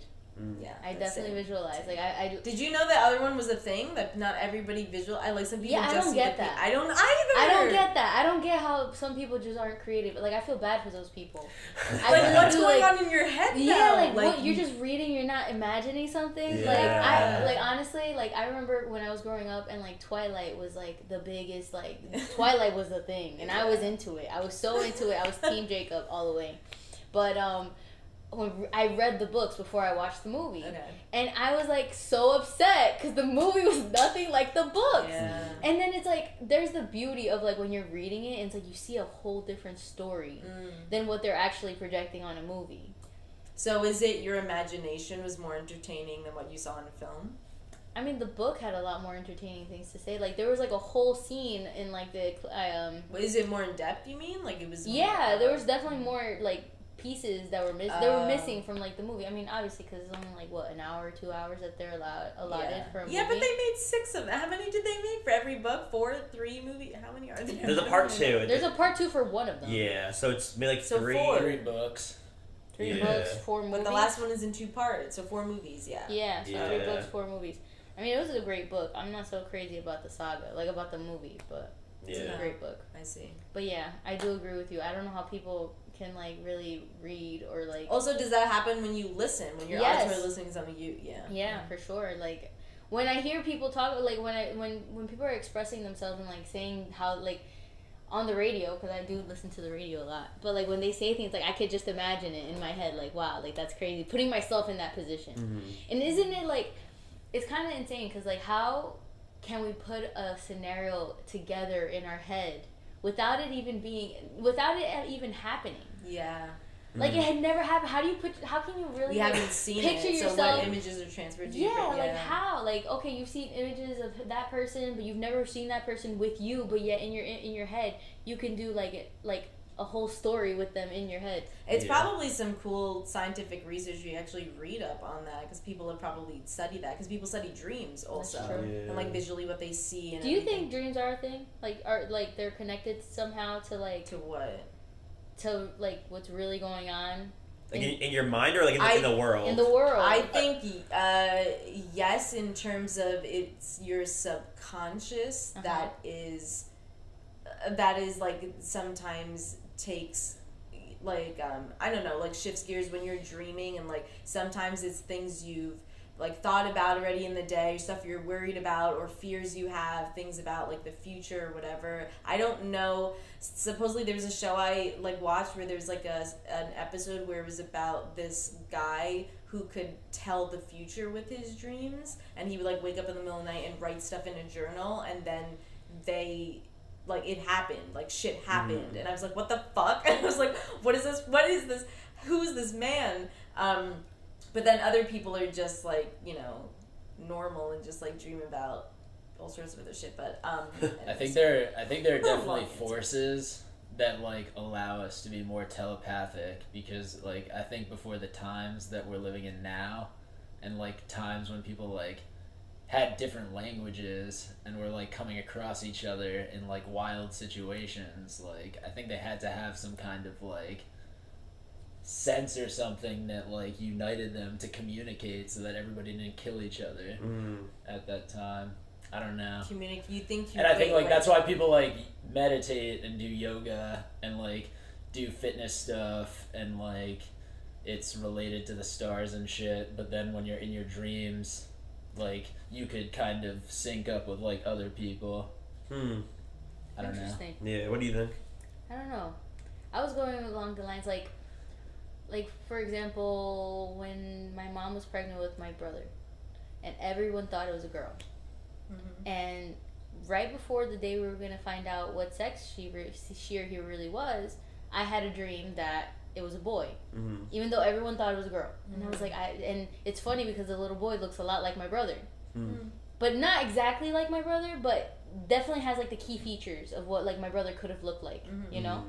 Yeah, I definitely visualize. Like, I did you know that other one was a thing that not everybody I like some people. Yeah, I just don't get that. I don't either. I don't get that. I don't get how some people just aren't creative. Like, I feel bad for those people. Like, what's going on in your head? Yeah, like you're just reading. You're not imagining something. Yeah. Like honestly, like I remember when I was growing up, and like Twilight was like the biggest. Like Twilight was the thing, and I was into it. I was so into it. I was Team Jacob all the way. But when I read the books before I watched the movie, and I was like so upset because the movie was nothing like the books. Yeah. And then it's like there's the beauty of like when you're reading it, and it's like you see a whole different story than what they're actually projecting on a movie. So is it your imagination was more entertaining than what you saw in a film? I mean, the book had a lot more entertaining things to say. Like, there was, like, a whole scene in, like, the... Is it more in-depth, you mean? Like, it was... Yeah, there was definitely more, like, pieces that were missing. They were missing from, like, the movie. I mean, obviously, because it's only, like, what, an hour or 2 hours that they're allotted for a movie? Yeah, but they made 6 of them. How many did they make for every book? 4, 3 movies? How many are there? There's a part 2. There's a part 2 for one of them. Yeah, so it's made, like, 3. 3 books. 3 books, 4 movies. But the last one is in 2 parts, so 4 movies, Yeah, so 3 books, 4 movies. I mean, it was a great book. I'm not so crazy about the saga, like about the movie, but it's a great book. I see. But yeah, I do agree with you. I don't know how people can like really read or like. Also, does that happen when you listen? When you're auditory listening to something, Yeah, for sure. Like when I hear people talk, like when people are expressing themselves and like saying how like on the radio, because I do listen to the radio a lot, but like when they say things, like I could just imagine it in my head, like wow, like that's crazy, putting myself in that position. And isn't it like, it's kind of insane, because like how can we put a scenario together in our head without it even happening? Yeah. Like it had never happened. How can you really? We haven't seen picture it. yourself? So what images are transferred to you? Yeah, like how? Like okay, you've seen images of that person, but you've never seen that person with you. But yet in your head, you can do like a whole story with them in your head. It's probably some cool scientific research you actually read up on that, because people have probably studied that, because people study dreams also. That's true. And like visually what they see. And do you think dreams are a thing? Like are like they're connected somehow to like to what? To like what's really going on, like in your mind, or like in the world? In the world, I think yes, in terms of it's your subconscious that is like sometimes takes like I don't know, like shifts gears when you're dreaming, and like sometimes it's things you've like thought about already in the day, stuff you're worried about, or fears you have, things about like the future or whatever. I don't know. Supposedly there was a show I like watched where there's like an episode where it was about this guy who could tell the future with his dreams, and he would like wake up in the middle of the night and write stuff in a journal, and then like it happened, like shit happened, and I was like, what the fuck? And I was like, what is this? Who's this man? But then other people are just like, you know, normal and just like dream about all sorts of other shit. But I think there are definitely forces that like allow us to be more telepathic, because like I think before the times that we're living in now, and like times when people like had different languages and were like coming across each other in like wild situations, like I think they had to have some kind of like sense or something that like united them to communicate so that everybody didn't kill each other at that time. I don't know. And I think like that's why people like meditate and do yoga and like do fitness stuff, and like it's related to the stars and shit. But then when you're in your dreams, like you could kind of sync up with like other people. I don't know. Yeah, what do you think? I don't know. I was going along the lines like for example, when my mom was pregnant with my brother, and everyone thought it was a girl, and right before the day we were gonna find out what sex she or he really was, I had a dream that it was a boy, even though everyone thought it was a girl. And I was like, and it's funny because the little boy looks a lot like my brother, but not exactly like my brother, but definitely has like the key features of what like my brother could have looked like, you know.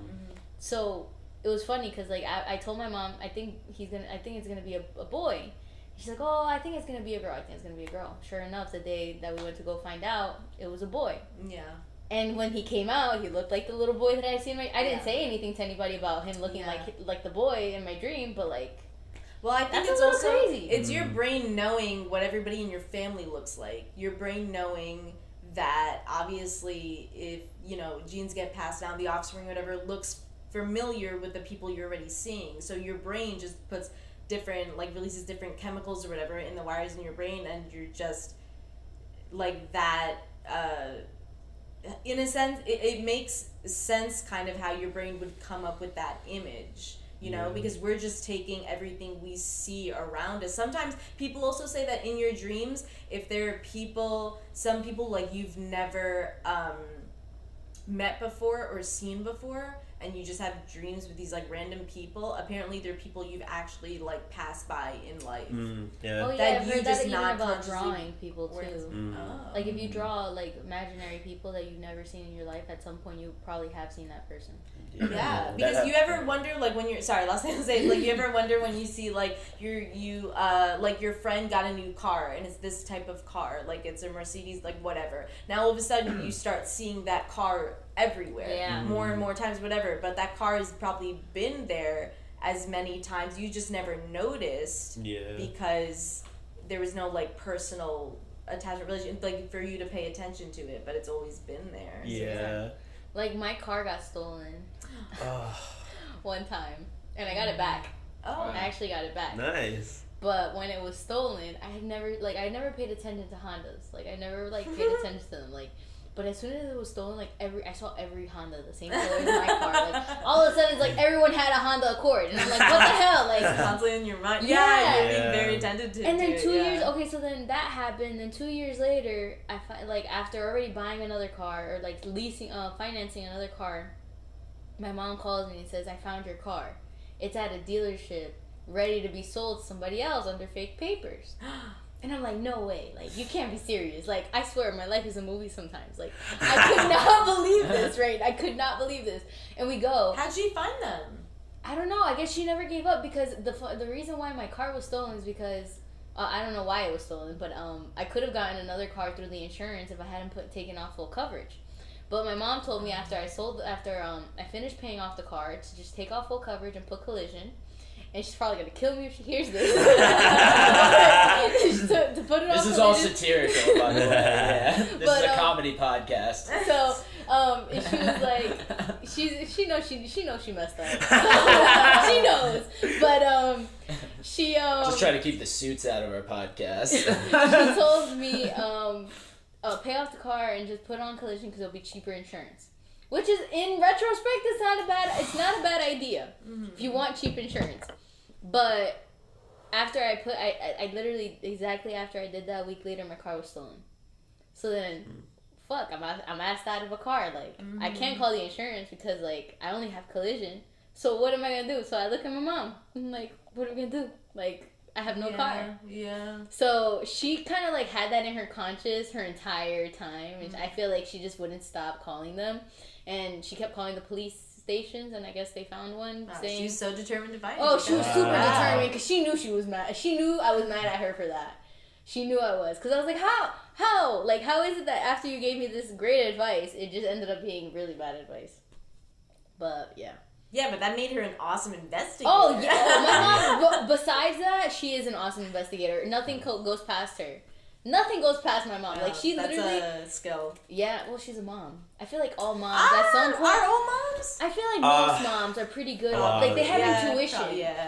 So it was funny because like I told my mom, I think it's gonna be a boy. She's like, oh, I think it's gonna be a girl. I think it's gonna be a girl. Sure enough, the day that we went to go find out, it was a boy. Yeah. And when he came out, he looked like the little boy that I had seen. I didn't say anything to anybody about him looking like the boy in my dream, but like, well, I think that's it's also crazy. It's your brain knowing what everybody in your family looks like. Your brain knowing that obviously, if you know genes get passed down, the offspring, whatever, looks familiar with the people you're already seeing. So your brain just puts different, like releases different chemicals or whatever in the wires in your brain, and you're just like that. In a sense, it makes sense kind of how your brain would come up with that image, you know, because we're just taking everything we see around us. Sometimes people also say that in your dreams, if there are some people like you've never met before or seen before, and you just have dreams with these like random people, apparently they're people you've actually like passed by in life. Oh yeah, I've heard that even about drawing people too. Like if you draw like imaginary people that you've never seen in your life, at some point you probably have seen that person. Yeah, because you ever wonder like when you're last thing I'll say is like you ever wonder when you see like like your friend got a new car and it's this type of car, like it's a Mercedes, like whatever. Now all of a sudden you start seeing that car everywhere, more and more times, whatever. But that car has probably been there as many times. You just never noticed, because there was no like personal attachment relation, like for you to pay attention to it. But it's always been there. Yeah. So like my car got stolen one time, and I got it back. I actually got it back. Nice. But when it was stolen, I never paid attention to Hondas. Like I never like paid attention to them. Like But as soon as it was stolen, like I saw every Honda the same color as my car. Like all of a sudden, it's like everyone had a Honda Accord, and I'm like, what the hell? Like constantly in your mind. Yeah. You're being very attentive to. And then 2 years. years. Okay, so then that happened. Then 2 years later, like after already buying another car or like financing another car, my mom calls me and says, "I found your car. It's at a dealership, ready to be sold to somebody else under fake papers." And I'm like, no way. Like, you can't be serious. Like, I swear, my life is a movie sometimes. Like, I could not believe this, right? I could not believe this. And we go. How'd she find them? I don't know. I guess she never gave up because the reason why my car was stolen is because, I don't know why it was stolen, but I could have gotten another car through the insurance if I hadn't taken off full coverage. But my mom told me after I finished paying off the car to just take off full coverage and put collision. And she's probably gonna kill me if she hears this. to put it this is all satirical, by the way. Yeah. This is a comedy podcast. So, she was like, she knows she messed up. She knows, but she just try to keep the suits out of our podcast. She told me pay off the car and just put on collision because it'll be cheaper insurance. Which is, in retrospect, it's not a bad idea if you want cheap insurance. But after I literally, exactly after I did that, a week later, my car was stolen. So then, fuck, I'm asked out of a car. Like, I can't call the insurance because, like, I only have collision. So what am I going to do? So I look at my mom. I'm like, what are we going to do? Like, I have no car. Yeah. So she kind of, like, had that in her conscious her entire time. And I feel like she just wouldn't stop calling them. And she kept calling the police stations, and I guess they found one saying... She was so determined to find it. Oh, she was super determined, because she knew she was mad. She knew I was mad at her for that. She knew I was. Because I was like, how? Like, how is it that after you gave me this great advice, it just ended up being really bad advice? But, yeah. Yeah, but that made her an awesome investigator. Oh, yeah. My mom, besides that, she is an awesome investigator. Nothing goes past her. Nothing goes past my mom. Like, she literally... That's a skill. Yeah, well, she's a mom. I feel like all moms at some point... Are all moms? I feel like most moms are pretty good. Like, they have intuition.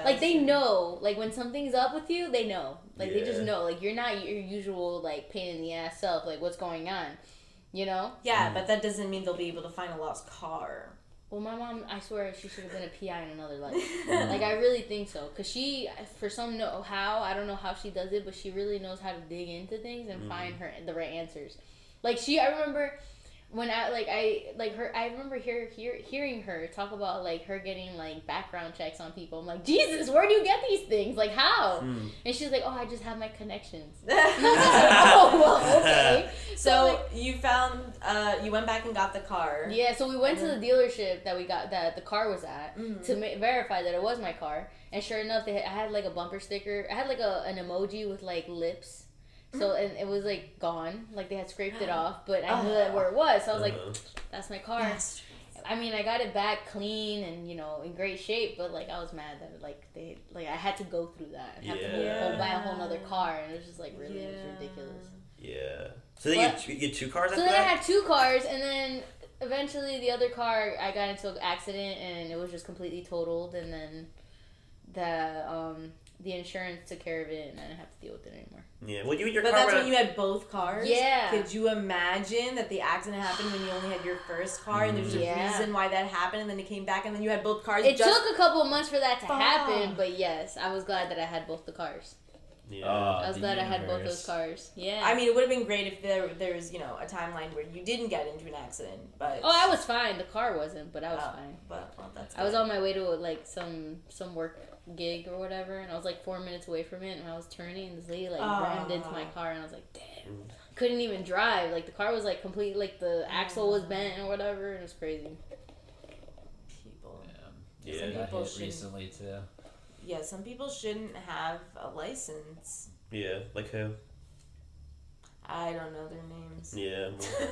Like, they know. Like, when something's up with you, they know. Like, they just know. Like, you're not your usual, like, pain in the ass self. Like, what's going on? You know? Yeah, but that doesn't mean they'll be able to find a lost car. Well, my mom, I swear, she should have been a PI in another life. Like, I really think so. Because she, for some I don't know how she does it, but she really knows how to dig into things and find the right answers. Like, I remember when I remember hearing her talk about, like, her getting, like, background checks on people. I'm like, Jesus, where do you get these things? Like, how? And she's like, oh, I just have my connections. And I was like, oh, well, okay. So like, you found, you went back and got the car. Yeah, so we went to the dealership that the car was at to verify that it was my car. And sure enough, I had, like, a bumper sticker. I had, like, an emoji with, like, lips. So, and it was, like, gone. Like, they had scraped it off, but I knew that where it was. So I was like, that's my car. I mean, I got it back clean and, you know, in great shape, but, like, I was mad that, like, I had to go through that. I had to buy a whole nother car, and it was just, like, really it was ridiculous. Yeah. So then you had 2 cars after that? So then I had 2 cars, and then eventually the other car, I got into an accident, and it was just completely totaled, and then the insurance took care of it, and I didn't have to deal with it anymore. Yeah, well, you and your but car... But that's when you had both cars? Yeah. Could you imagine that the accident happened when you only had your first car, and there's a reason why that happened, and then it came back, and then you had both cars? It took a couple of months for that to happen, but yes, I was glad that I had both the cars. Yeah. I was glad I had both those cars. Yeah. I mean, it would have been great if there was, you know, a timeline where you didn't get into an accident, but... Oh, I was fine. The car wasn't, but I was fine. But, well, that's good. I was on my way to, like, some work gig or whatever, and I was, like, 4 minutes away from it, and I was turning, and this lady, like, rammed into my car, and I was like, damn. Couldn't even drive. Like, the car was, like, completely, like, the axle was bent or whatever, and it was crazy. People. Yeah. Some people recently, too. Yeah, some people shouldn't have a license. Yeah, like who? I don't know their names. Yeah.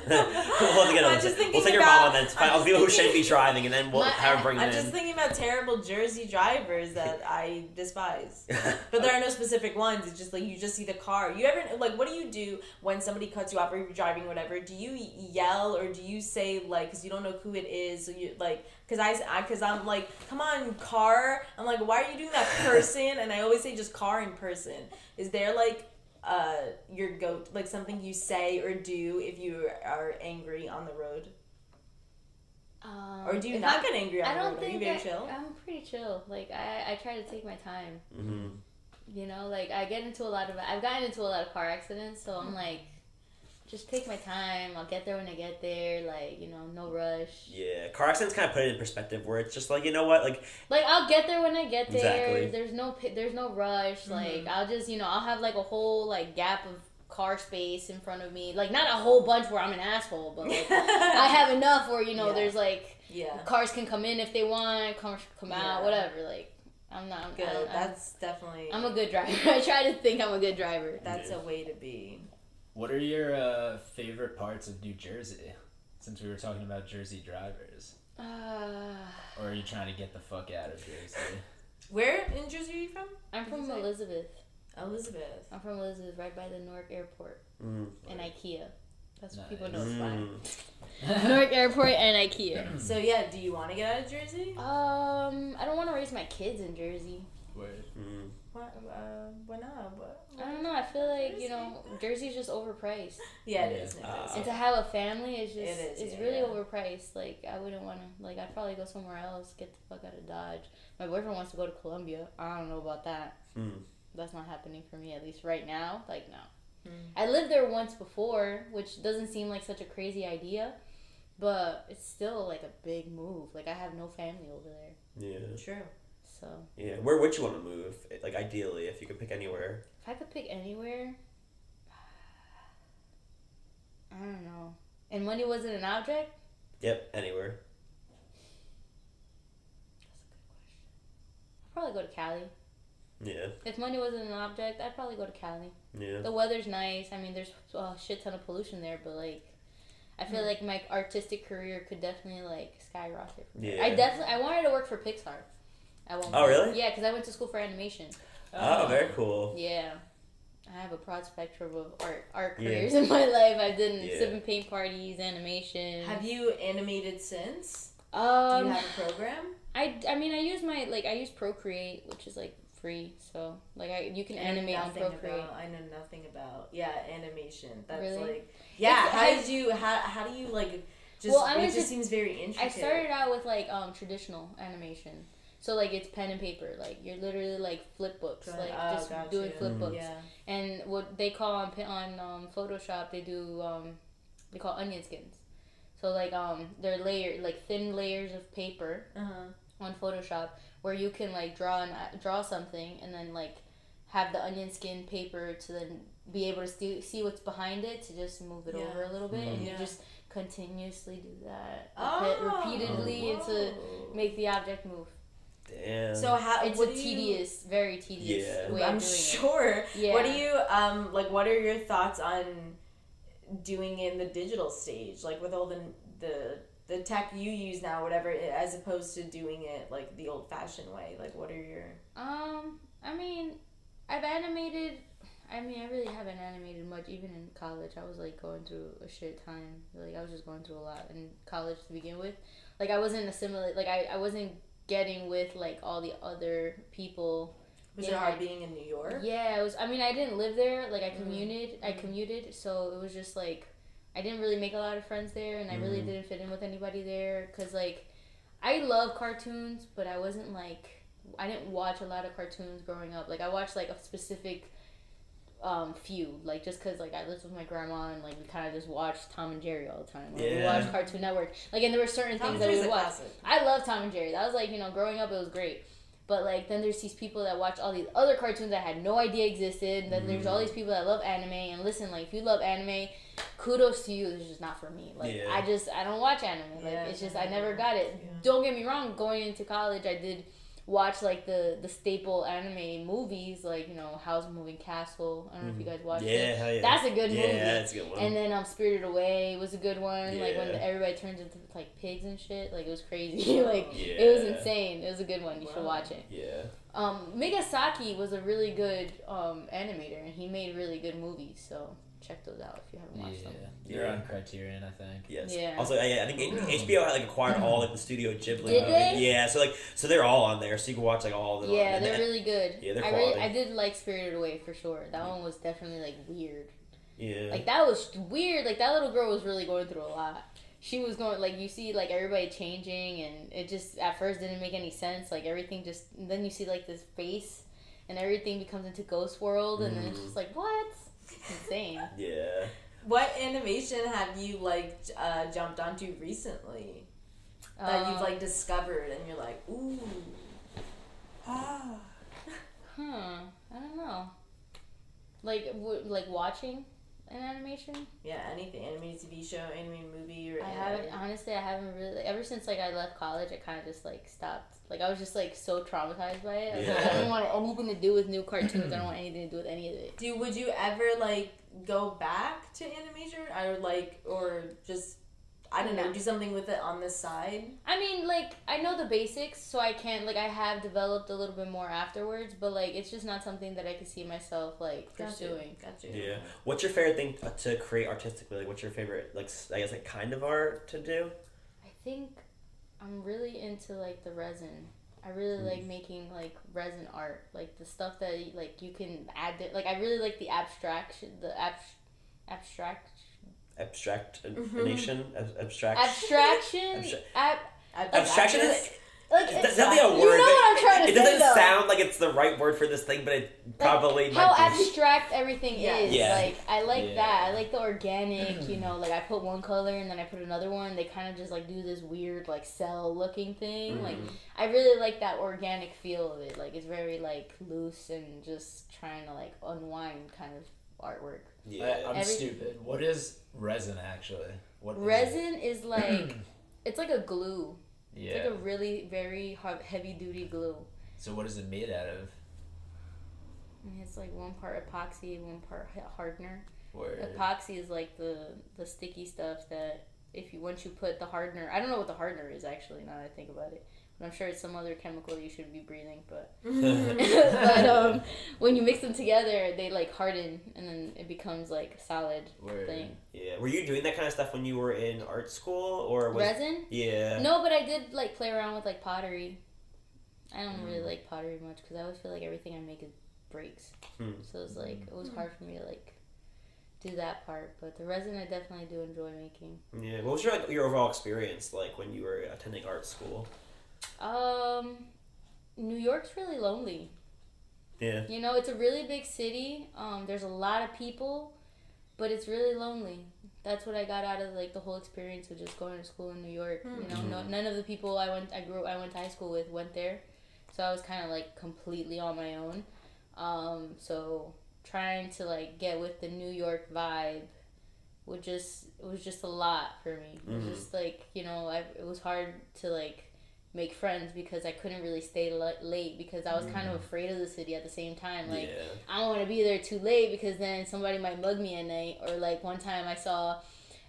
We'll take your mom on then. I'll people who shouldn't be driving, and then we'll have her bring them in. I'm just thinking about terrible Jersey drivers that I despise. But there are no specific ones. It's just like you just see the car. You ever, like, what do you do when somebody cuts you off or you're driving or whatever? Do you yell or do you say, like, because you don't know who it is, so you, like, because I'm like, come on, car. I'm like, why are you doing that, person? And I always say just car in person. Is there, like, your like something you say or do if you are angry on the road? Or do you not get angry on the road? Are you very chill? I'm pretty chill. Like, I try to take my time. Mm-hmm. You know, like, I've gotten into a lot of car accidents, so I'm like, just take my time. I'll get there when I get there. Like, you know, no rush. Yeah, car accidents kind of put it in perspective where it's just like, you know what, like I'll get there when I get there. Exactly. There's no rush. Like, I'll just, you know, I'll have like a whole like gap of car space in front of me. Like, not a whole bunch where I'm an asshole, but like I have enough where, you know, there's like cars can come in if they want, cars can come out, whatever. Like, I'm not good. That's definitely. I'm a good driver. I try to think I'm a good driver. That's a way to be. What are your favorite parts of New Jersey? Since we were talking about Jersey drivers. Or are you trying to get the fuck out of Jersey? Where in Jersey are you from? I'm from Elizabeth. Elizabeth. I'm from Elizabeth, right by the Newark Airport and IKEA. That's what people know it's by. Newark Airport and IKEA. So yeah, do you want to get out of Jersey? I don't want to raise my kids in Jersey. Word. Why not? I don't know. I feel like, you know, Jersey's just overpriced. Yeah, it is. And to have a family is just, it's really overpriced. Like, I wouldn't want to, like, I'd probably go somewhere else, get the fuck out of Dodge. My boyfriend wants to go to Colombia. I don't know about that. That's not happening for me, at least right now. Like, no. I lived there once before, which doesn't seem like such a crazy idea, but it's still like a big move. Like, I have no family over there. Yeah. True. So. Yeah. Where would you want to move? Like, ideally, if you could pick anywhere. If I could pick anywhere, I don't know. And money wasn't an object? Yep, anywhere. That's a good question. I'd probably go to Cali. Yeah. If money wasn't an object, I'd probably go to Cali. Yeah. The weather's nice. I mean, there's a shit ton of pollution there, but like, I feel like my artistic career could definitely like skyrocket. Yeah. I wanted to work for Pixar at one point. Oh, really? Yeah, because I went to school for animation. Oh, very cool. Yeah. I have a broad spectrum of art careers in my life. I've done sip and paint parties, animation. Have you animated since? Do you have a program? I mean, I use Procreate, which is like free, so like you can animate on Procreate. I know nothing about animation. That's really? Like how do you like just it just seems very intricate. I started out with like traditional animation. So like it's pen and paper, like you're literally like flip books, like just doing flip books. Yeah. And what they call on Photoshop, they call onion skins. So like they're layered, like thin layers of paper on Photoshop, where you can like draw something and then like have the onion skin paper to then be able to see what's behind it, to just move it over a little bit, and you just continuously do that repeatedly and to make the object move. Damn. So it's very tedious way I'm of doing sure. it. Yeah. What do you what are your thoughts on doing it in the digital stage, like with all the tech you use now, whatever, as opposed to doing it like the old fashioned way? Like, what are your I mean, I've animated. I mean, I really haven't animated much. Even in college, I was like going through a shit time. Like, I was just going through a lot in college to begin with. Like, I wasn't assimilate. Like, I wasn't getting with like all the other people. Was it hard being in New York? Yeah, it was. I mean, I didn't live there. Like, I commuted, so it was just like I didn't really make a lot of friends there, and I really didn't fit in with anybody there. Cause like I love cartoons, but I wasn't like, I didn't watch a lot of cartoons growing up. Like, I watched like a specific few, like just cause like I lived with my grandma and like we kind of just watched Tom and Jerry all the time. Like, we watched Cartoon Network. Like, and there were certain things that we watched. I love Tom and Jerry. That was like, you know, growing up it was great. But like then there's these people that watch all these other cartoons I had no idea existed. And then there's all these people that love anime. And listen, like if you love anime, kudos to you. It's just not for me. Like I don't watch anime. Like it's just I never got it. Don't get me wrong. Going into college, I did watch like the staple anime movies, like, you know, Howl's Moving Castle. I don't know if you guys watched it. Hell yeah. That's a good movie. Yeah, that's a good one. And then Spirited Away was a good one. Like when everybody turns into like pigs and shit. Like it was crazy. Like it was insane. It was a good one. You should watch it. Yeah. Miyazaki was a really good animator, and he made really good movies. So check those out if you haven't watched them. They're on Criterion, I think. Yes. Yeah. Also, I think HBO had like acquired all like the Studio Ghibli. Did they? Yeah. So they're all on there, so you can watch like all of them. Yeah, they're really good. Yeah, they're quality. I did like Spirited Away for sure. That one was definitely like weird. Yeah. Like that was weird. Like that little girl was really going through a lot. She was going, like, you see, like, everybody changing, and it just, at first, didn't make any sense. Like, everything just, and then you see, like, this face, and everything becomes into Ghost World, and then it's just like, what? It's insane. Yeah. What animation have you, like, jumped onto recently? That you've, like, discovered, and you're like, ooh. I don't know. Like watching an animation? Yeah, anything. Animated TV show, animated movie, or... I haven't really... Ever since, like, I left college, I kind of just, like, stopped. Like, I was just, like, so traumatized by it. I was like, I don't want anything to do with new cartoons. I don't want anything to do with any of it. Would you ever, like, go back to animation? Or just... I don't know, do something with it on the side? I mean, like, I know the basics, so I can't, like, I have developed a little bit more afterwards, but, like, it's just not something that I could see myself, like, pursuing. Gotcha. Yeah. What's your favorite thing to create artistically? Like, what's your favorite, like, I guess, like, kind of art to do? I think I'm really into, like, the resin. I really like making, like, resin art. Like, the stuff that, like, you can add, like, I really like the abstraction, abstraction. Abstraction. Abstraction is like that's definitely a word. You know what I'm trying to say. It doesn't though. sound like it's the right word for this thing, but it probably like, how might be. abstract everything is. Yeah. Like I like that. I like the organic. You know, like I put one color and then I put another one. They kind of just like do this weird like cell looking thing. Like I really like that organic feel of it. Like it's very like loose and just trying to like unwind kind of artwork. Yeah, I'm stupid. What is resin actually? Resin is like it's like a glue. Yeah. It's like a really very heavy duty glue. So what is it made out of? And it's like one part epoxy, one part hardener. Word. Epoxy is like the sticky stuff that once you put the hardener. I don't know what the hardener is actually. Now that I think about it. I'm sure it's some other chemical you should be breathing, but when you mix them together, they like harden, and then it becomes like a solid thing. Yeah, were you doing that kind of stuff when you were in art school, or resin? Yeah. No, but I did like play around with like pottery. I don't really like pottery much because I always feel like everything I make breaks. So it's like it was hard for me to like do that part, but the resin I definitely do enjoy making. Yeah, what was your overall experience like when you were attending art school? New York's really lonely. Yeah. You know, it's a really big city. There's a lot of people, but it's really lonely. That's what I got out of like the whole experience of just going to school in New York. You know, none of the people I went to high school with went there, so I was kind of like completely on my own. So trying to like get with the New York vibe it was just a lot for me. It was just like, you know, it was hard to like make friends because I couldn't really stay late because I was kind of afraid of the city at the same time. Like, I don't want to be there too late because then somebody might mug me at night. Or like one time I saw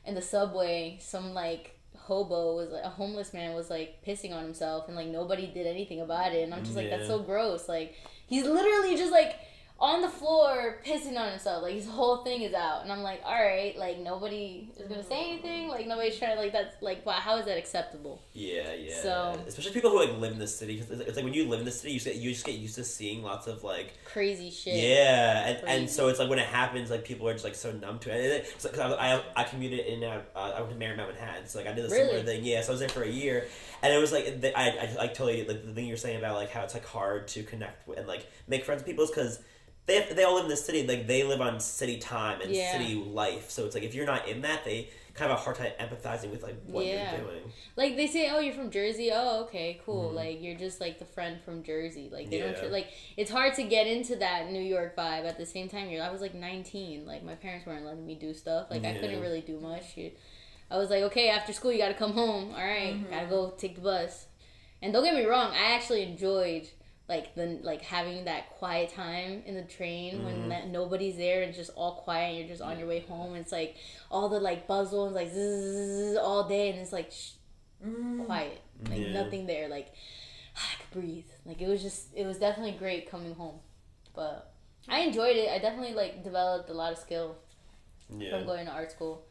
in the subway some like hobo was like a homeless man was like pissing on himself and like nobody did anything about it, and I'm just like, that's so gross. Like he's literally just like on the floor pissing on himself, like his whole thing is out, and I'm like, all right, like nobody is gonna say anything, like nobody's trying to, like, that's like, wow, how is that acceptable? Yeah. So especially people who like live in the city, because it's like when you live in the city, you just get used to seeing lots of like crazy shit. Yeah, and so it's like when it happens, like people are just like so numb to it. Because I commuted in I went to Marymount, Manhattan, so like I did a similar thing. Yeah, so I was there for a year, and it was like I totally like the thing you're saying about like how it's like hard to connect with and like make friends with people is because they all live in the city, like they live on city time and city life, so it's like if you're not in that, they kind of have a hard time empathizing with like what you're doing. Like they say, oh, you're from Jersey, oh, okay, cool. Like you're just like the friend from Jersey, like they don't like, it's hard to get into that New York vibe. At the same time, I was like 19, like my parents weren't letting me do stuff, like I couldn't really do much. I was like, okay, after school you gotta come home, all right, gotta go take the bus. And don't get me wrong, I actually enjoyed like having that quiet time in the train when nobody's there and it's just all quiet and you're just on your way home, and it's like all the like buzzle and like zzz all day, and it's like quiet, like nothing there, like I could breathe. Like it was definitely great coming home, but I enjoyed it. I definitely like developed a lot of skill. from going to art school.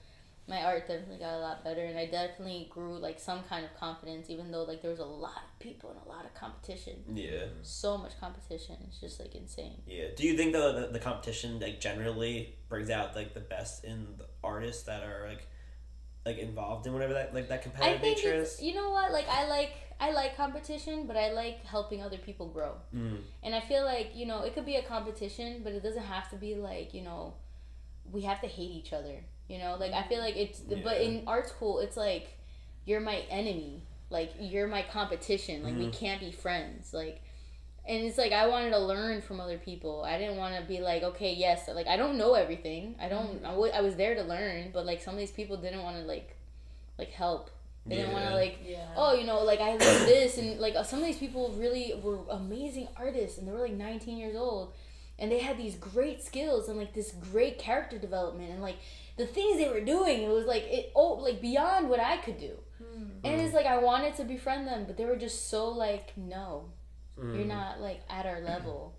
My art definitely got a lot better, and I definitely grew like some kind of confidence, even though like there was a lot of people and a lot of competition. Yeah. So much competition. It's just like insane. Yeah. Do you think though the competition like generally brings out like the best in the artists that are like involved in whatever that competitive nature is? You know what? Like I like competition, but I like helping other people grow. And I feel like, you know, it could be a competition, but it doesn't have to be like, you know, we have to hate each other. You know, like I feel like it's, but in art school, it's like you're my enemy, like you're my competition, like we can't be friends, like, and it's like I wanted to learn from other people. I didn't want to be like, okay, yes, like I don't know everything. I was there to learn, but like some of these people didn't want to like help. They didn't want to oh, you know, like I love this, and like some of these people really were amazing artists, and they were like 19 years old, and they had these great skills and like this great character development, and like the things they were doing, it was like like beyond what I could do. And it's like I wanted to befriend them, but they were just so like, no, you're not like at our level.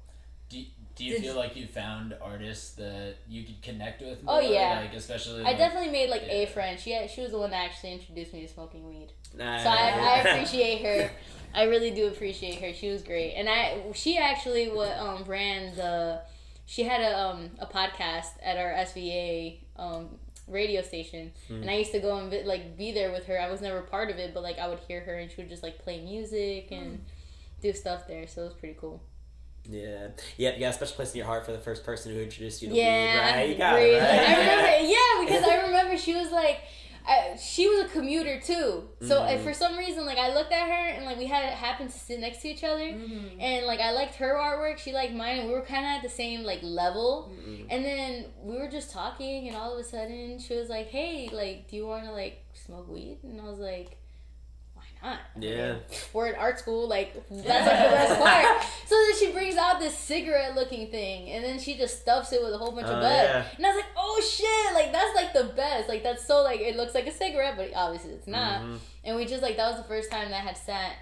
Do you feel like you found artists that you could connect with more? Oh yeah, like especially. I definitely made like a friend. She was the one that actually introduced me to smoking weed. Nice. So I appreciate her. I really do appreciate her. She was great, and she actually ran the. She had a podcast at our SVA radio station, and I used to go and be there with her. I was never part of it, but like I would hear her, and she would just like play music and do stuff there. So it was pretty cool. Yeah, you got a special place in your heart for the first person who introduced you to weed, right? You got it, right? Like, I remember, because I remember she was like, she was a commuter too. So for some reason, like I looked at her and like we happened to sit next to each other, and like I liked her artwork, she liked mine, and we were kind of at the same like level. And then we were just talking, and all of a sudden she was like, "Hey, like, do you want to like smoke weed?" And I was like, not. Yeah. We're at art school, like, that's like the best part. So then she brings out this cigarette looking thing, and then she just stuffs it with a whole bunch of bud. Yeah. And I was like, oh shit, like, that's like the best. Like, that's so, like, it looks like a cigarette, but obviously it's not. And we just, like, that was the first time that I had sat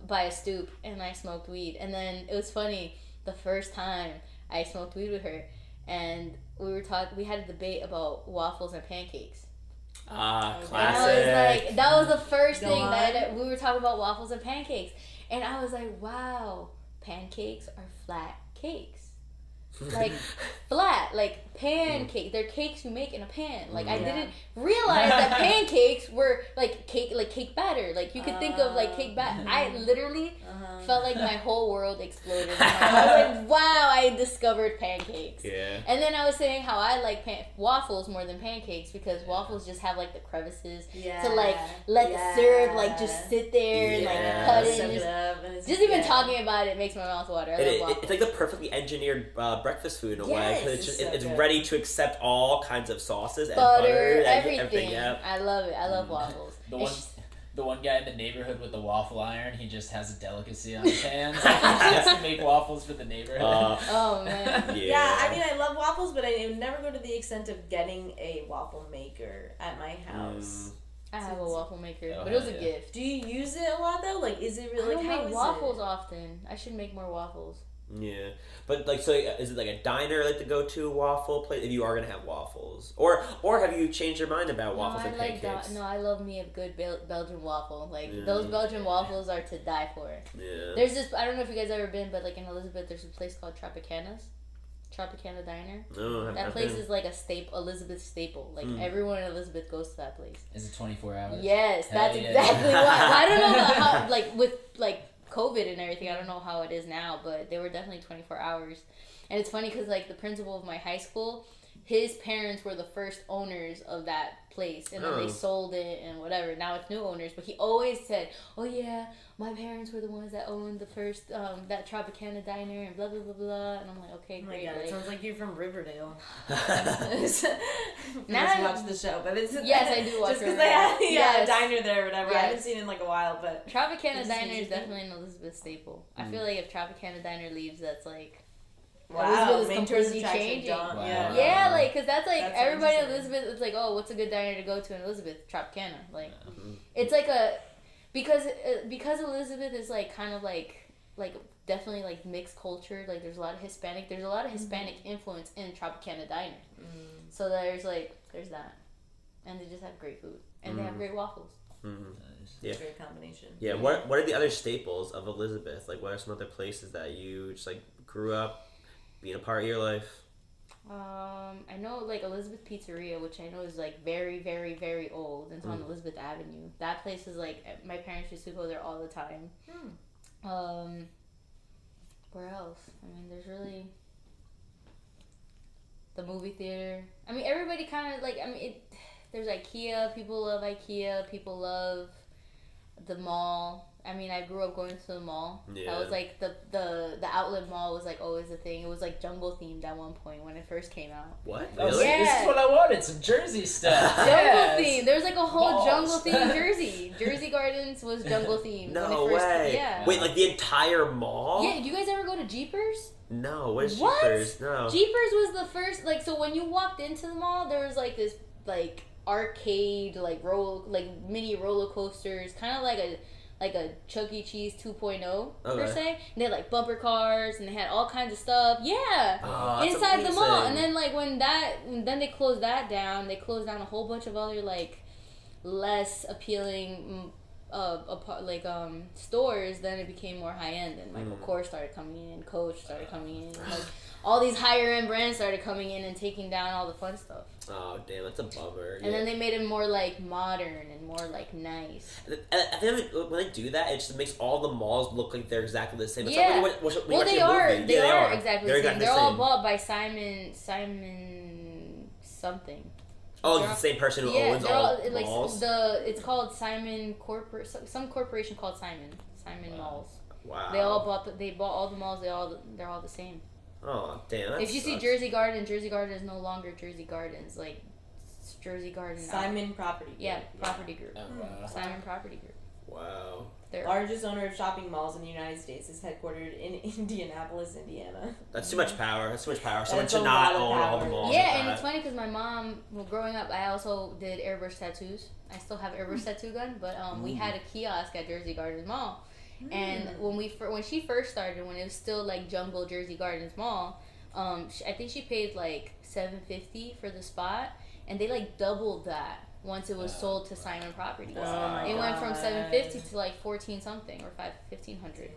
by a stoop and I smoked weed. And then it was funny, the first time I smoked weed with her, and we had a debate about waffles and pancakes. Classic. And I was like, that was the first thing that we were talking about, waffles and pancakes. And I was like, wow, pancakes are flat cakes. Like, flat, like pancake. They're cakes you make in a pan. Like, I didn't realize that pancakes were like cake batter. Like, you could think of like cake batter. I literally felt like my whole world exploded. I was like, wow, I discovered pancakes. Yeah. And then I was saying how I like waffles more than pancakes, because waffles just have like the crevices to like let the syrup like just sit there and like cut it. Just even talking about it makes my mouth water. I love waffles. It's like the perfectly engineered breakfast food in a way, because it's good. ready to accept all kinds of sauces and butter, and everything. Yeah. I love it. I love waffles. The one guy in the neighborhood with the waffle iron, he just has a delicacy on his hands. He has to make waffles for the neighborhood. Oh man. Yeah, I mean, I love waffles, but I would never go to the extent of getting a waffle maker at my house. I have a waffle maker, but it was a gift. Do you use it a lot though? Like, is it really? I don't make waffles often. I should make more waffles. Yeah, but like, so is it like a diner, like the go-to waffle place if you are gonna have waffles, or have you changed your mind about waffles and pancakes? No, I love me a good Belgian waffle. Like those Belgian waffles are to die for. Yeah. There's this. I don't know if you guys ever been, but like in Elizabeth, there's a place called Tropicana Diner. Oh, that place is like a Elizabeth staple. Like everyone in Elizabeth goes to that place. Is it 24 hours? Yes, that's exactly why. I don't know how, like with like COVID and everything, I don't know how it is now, but they were definitely 24 hours. And it's funny because like the principal of my high school, his parents were the first owners of that place, and then they sold it and whatever. Now it's new owners, but he always said, oh yeah, my parents were the ones that owned the first that Tropicana Diner and blah blah blah blah. And I'm like, okay, great. Oh my God, it sounds like you're from Riverdale. Now I watch the show, but it's yes, I do watch. Just because they had yes. a diner there or whatever. Yes. I haven't seen it in like a while, but Tropicana Diner is definitely an Elizabeth staple. I feel like if Tropicana Diner leaves, that's like. Wow, Elizabeth is completely changing. Wow. Yeah, like, because that's like, That's everybody in interesting. Elizabeth, it's like, oh, what's a good diner to go to in Elizabeth? Tropicana. Like, it's like a, because Elizabeth is like kind of like definitely like mixed culture. Like there's a lot of Hispanic. There's a lot of Hispanic influence in Tropicana Diner. So there's that, and they just have great food, and they have great waffles. Yeah, great combination. Yeah. What are the other staples of Elizabeth? Like, what are some other places that you just like grew up being a part of your life? I know like Elizabeth Pizzeria, which I know is like very, very, very old. It's on Elizabeth Avenue. That place is like my parents used to go there all the time. Where else? I mean, there's really the movie theater. I mean, everybody kind of like. I mean, there's IKEA. People love IKEA. People love the mall. I mean, I grew up going to the mall. Yeah. That was like the outlet mall was like always a thing. It was like jungle themed at one point when it first came out. What? Really? Yeah. This is what I wanted. Some Jersey stuff. Jungle themed. There was like a whole jungle themed Jersey. Jersey Gardens was jungle themed. No way. Yeah. Wait, like the entire mall? Yeah. Do you guys ever go to Jeepers? No. What is Jeepers? No. Jeepers was the first. Like, so when you walked into the mall, there was like this like arcade like mini roller coasters, kind of like a Chuck E. Cheese 2.0 per se. And they had like bumper cars and they had all kinds of stuff. Yeah, inside the mall. And then like then they closed that down. They closed down a whole bunch of other like less appealing stores. Then it became more high end. And Michael Kors started coming in. Coach started coming in. Like all these higher end brands started coming in and taking down all the fun stuff. Oh damn, that's a bummer. And then they made it more like modern and more like nice. I think when they do that, it just makes all the malls look like they're exactly the same. It's yeah. Like they are. They are exactly the same. They're all bought by Simon something. Oh, it's the same person who owns all malls? It's called Simon some corporation called Simon Malls. Wow. They bought all the malls. They're all the same. Oh, damn. If you see Jersey Garden is no longer Jersey Gardens. Like, it's Jersey Garden. Simon Property Group. Yeah, Property Group. Oh, wow. Simon Property Group. Wow. The largest owner of shopping malls in the United States is headquartered in Indianapolis, Indiana. That's too much power. Someone should not own all the malls. Yeah, and it's funny because my mom, growing up, I also did airbrush tattoos. I still have airbrush tattoo gun, but we had a kiosk at Jersey Gardens Mall. And when she first started, when it was still like Jungle Jersey Gardens Mall, I think she paid like $750 for the spot, and they like doubled that once it was sold to Simon Properties. Wow. It went from $750 to like 14 something or $1,500,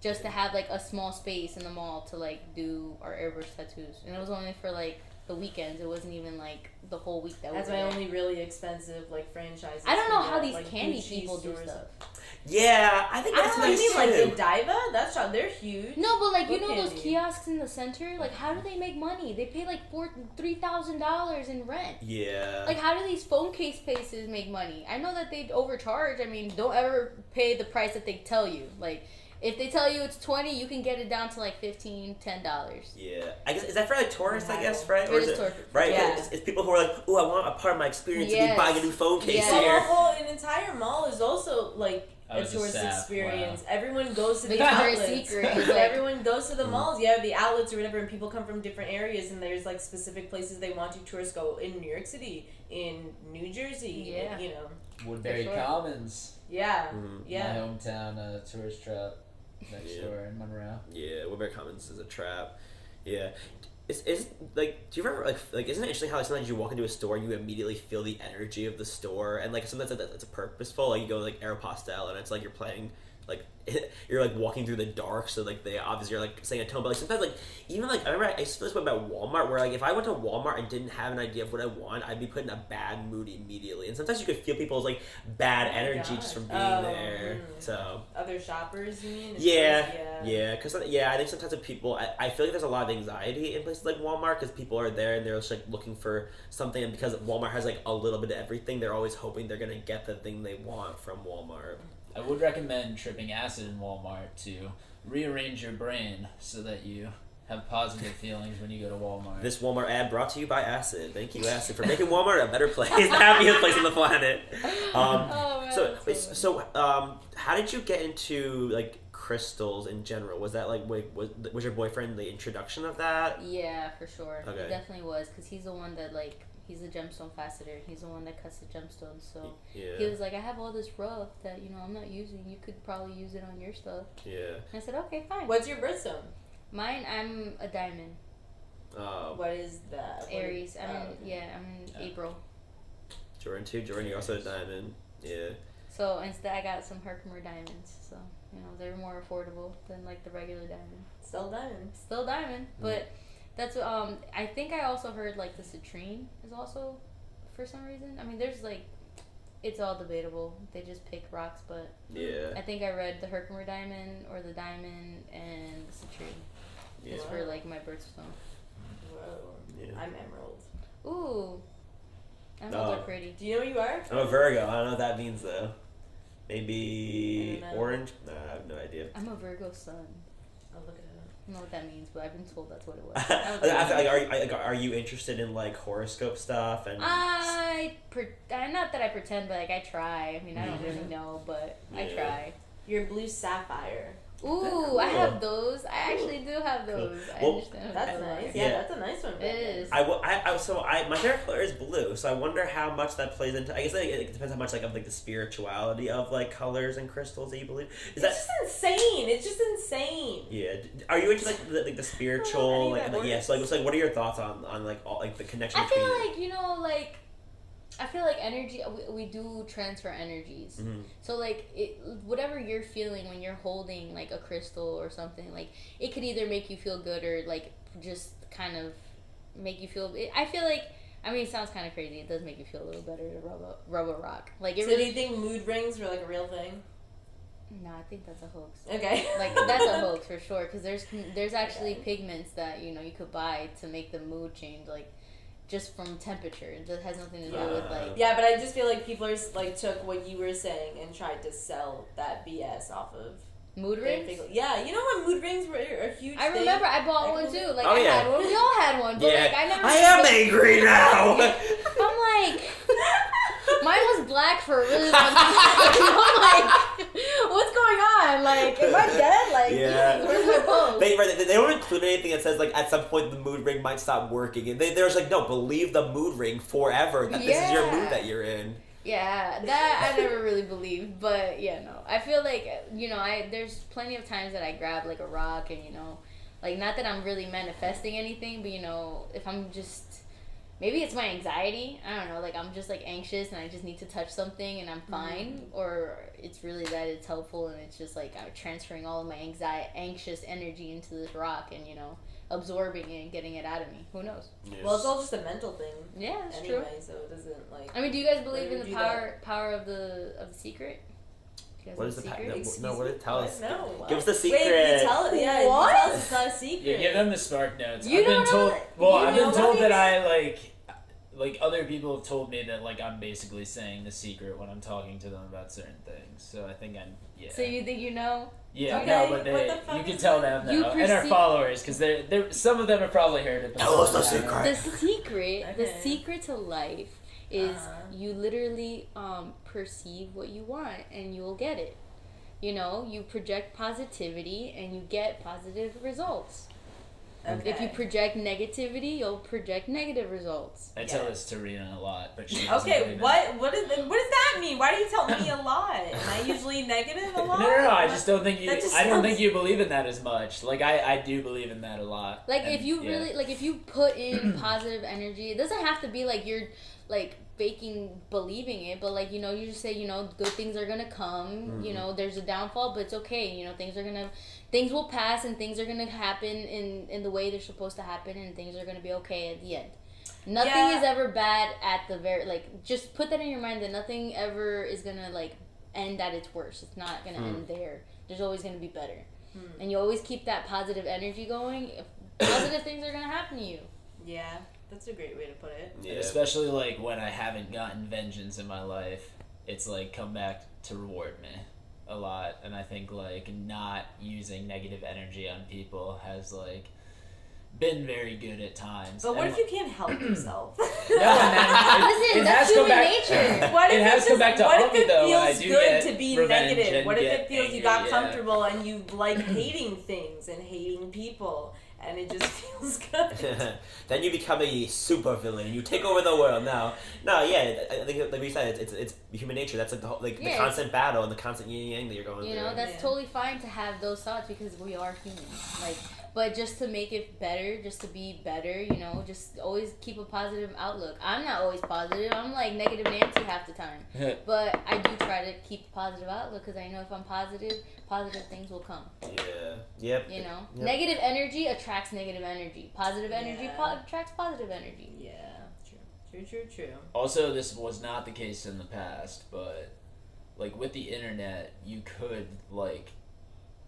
just to have like a small space in the mall to like do our airbrush tattoos, and it was only for like the weekends. It wasn't even like the whole week that. That's my only really expensive like franchise. I don't know how these like, candy people do stuff. Yeah, I think that's nice too. Like Godiva, they're huge. No, but like those kiosks in the center, like how do they make money? They pay like $3,000 in rent. Yeah. Like how do these phone case places make money? I know that they overcharge. I mean, don't ever pay the price that they tell you. Like if they tell you it's $20, you can get it down to like $15, $10. Yeah, I guess is that for like tourists? I guess right. Or is it tourists? Right. Yeah. It's people who are like, oh, I want a part of my experience to be buying a new phone case here. Well, an entire mall is also like a tourist experience. Wow. Everyone goes to the outlets. Everyone goes to the malls. Yeah, the outlets or whatever, and people come from different areas, and there's like specific places they want to. Tourists go in New York City, in New Jersey. Yeah, Woodbury Commons. Yeah, my hometown tourist trap next door in Monroe. Yeah, Woodbury Commons is a trap. Yeah. Is like, do you remember like isn't it interesting how like sometimes you walk into a store and you immediately feel the energy of the store, and like sometimes it's purposeful, like you go like Aeropostale and it's like you're playing like you're like walking through the dark, so like they obviously are like saying a tone, but like sometimes like even like I remember I used to feel this way about Walmart, where like if I went to Walmart and didn't have an idea of what I want, I'd be put in a bad mood immediately, and sometimes you could feel people's like bad energy just from being there. So other shoppers, you mean? Because I think sometimes with people, I feel like there's a lot of anxiety in places like Walmart because people are there and they're just like looking for something, and because Walmart has like a little bit of everything, they're always hoping they're gonna get the thing they want from Walmart. I would recommend tripping acid in Walmart to rearrange your brain so that you have positive feelings when you go to Walmart. This Walmart ad brought to you by Acid. Thank you, Acid, for making Walmart a better place, the happiest place on the planet. How did you get into like crystals in general? Was that like was your boyfriend the introduction of that? Yeah, for sure. Okay. He definitely was, because he's the one that like he's a gemstone faceter. He's the one that cuts the gemstones. So Yeah. he was like, I have all this rough that, you know, I'm not using. You could probably use it on your stuff. Yeah. And I said, okay, fine. What's your birthstone? Mine, I'm a diamond. What is that? Aries. I'm okay. I'm in April. Jordan too. Jordan, you're also a diamond. Yeah. So instead, I got some Herkimer diamonds. So, you know, they're more affordable than like the regular diamond. Still diamond. Still diamond, but that's what I think I also heard like the citrine is also for some reason. I mean, there's like, it's all debatable. They just pick rocks, but Yeah. I think I read the Herkimer diamond or the diamond and the citrine. Yeah. It's for like my birthstone. Whoa. Yeah. I'm emerald. Ooh, emeralds are pretty. Do you know what you are? I'm a Virgo. I don't know what that means though. I Maybe don't know. orange? Nah, I have no idea. I'm a Virgo sun. I'll look it up. I don't know what that means, but I've been told that's what it was. I was like, are you interested in like horoscope stuff and? not that I pretend, but like I try. I mean, I don't really know, but I Yeah. try. You're blue sapphire. Ooh, Cool. I have those. I actually do have those. I Well, understand. what That's those nice. are. Yeah, that's a nice one. It is. My favorite color is blue, so I wonder how much that plays into. I guess it depends how much like of like the spirituality of like colors and crystals that you believe. Is that? It's just insane. It's just insane. Yeah. Are you into like the spiritual I don't know any of that yeah? So like what are your thoughts on like all like the connection I between? feel like, you know, like, I feel like energy, we do transfer energies. Mm-hmm. So, like, whatever you're feeling when you're holding, like, a crystal or something, like, it could either make you feel good or, like, just kind of make you feel... I feel like, I mean, it sounds kind of crazy. It does make you feel a little better to rub a rock. Like, it So do you think mood rings were like a real thing? No, I think that's a hoax. Okay. Like, that's a hoax for sure, because there's actually pigments that, you know, you could buy to make the mood change, like, just from temperature. It has nothing to do with, like... Yeah, but I just feel like people are like took what you were saying and tried to sell that BS off of Mood their rings? thing. Yeah, you know when mood rings were a huge I thing? remember I bought one too. Like, Oh, I yeah. had one. We all had one. But, Yeah. like, I never... I am angry now. I'm like... Mine was black for a really long time. I'm like, what's going on? Like, am I dead? Like, Yeah. where's my pulse? They don't include anything that says like at some point the mood ring might stop working, and they're just like, no, believe the mood ring forever that this is your mood that you're in. Yeah, that I never really believed, but yeah, no. I feel like, you know, there's plenty of times that I grab like a rock and, you know, like, not that I'm really manifesting anything, but, you know, if I'm just, maybe it's my anxiety, I don't know, like, I'm just like anxious and I just need to touch something and I'm fine, or it's really that it's helpful and it's just like I'm transferring all of my anxious energy into this rock and, you know, absorbing it and getting it out of me. Who knows? Yes. Well, it's all just a mental thing. Yeah, that's anyway, true. so it doesn't like. I mean, do you guys believe in do the that? power of the secret? Do you guys What know is the secret? Excuse no? What me? did tell us? No. Give us the secret. Wait, you tell it. Yeah, What? you tell us it's not a secret. Yeah, give them the spark notes. You I've been don't told. know- Well, you I've been don't told know that I like other people have told me that like I'm basically saying the secret when I'm talking to them about certain things. So I think I'm So you think you know? yeah, Okay, no, but what the fuck you can is tell that? them You now and our perceive- followers because they're some of them have probably heard it. but Tell us some the haven't. secret. The Okay. secret to life is Uh-huh. you literally perceive what you want and you'll get it. You know, you project positivity and you get positive results. Okay. If you project negativity, you'll project negative results. I tell Yeah. this to Reena a lot, but she doesn't Okay, believe it. what does that mean? Why do you tell me a lot? Am I usually negative a lot? No, I just don't think you. That just I don't sounds- think you believe in that as much. Like I do believe in that a lot. Like, And, if you yeah. really, like, if you put in positive energy, it doesn't have to be like you're, like, faking believing it, but, like, you know, you just say, you know, good things are gonna come, you know, there's a downfall, but it's okay, you know, things will pass and things are gonna happen in the way they're supposed to happen and things are gonna be okay at the end. Nothing Yeah. is ever bad at the very, like, just put that in your mind that nothing ever is gonna, like, end at its worst. It's not gonna end there. There's always gonna be better. And you always keep that positive energy going. If positive things are gonna happen to you. Yeah, that's a great way to put it. And Yeah. especially like when I haven't gotten vengeance in my life, it's like come back to reward me a lot. And I think like not using negative energy on people has like been very good at times. But what And if you can't help yourself? No, and then Listen, it that's has come human back. nature. What if It has it's come back to what all if me it though. When I feels do good get to be revenge negative? and What if get it feels you angry, got yeah. comfortable and you like hating things and hating people and it just feels good. Then you become a super villain. You take over the world. No, yeah. I think, like we said, it's human nature. That's like the whole, like the constant battle and the constant yin and yang that you're going through. You know, that's totally fine to have those thoughts because we are humans. Like, but just to make it better, just to be better, you know, just always keep a positive outlook. I'm not always positive. I'm like negative Nancy half the time. But I do try to keep a positive outlook because I know if I'm positive things will come. Yeah. Yep. You know, negative energy attracts negative energy. Positive energy attracts positive energy. Yeah. True. Also, this was not the case in the past, but like with the internet, you could like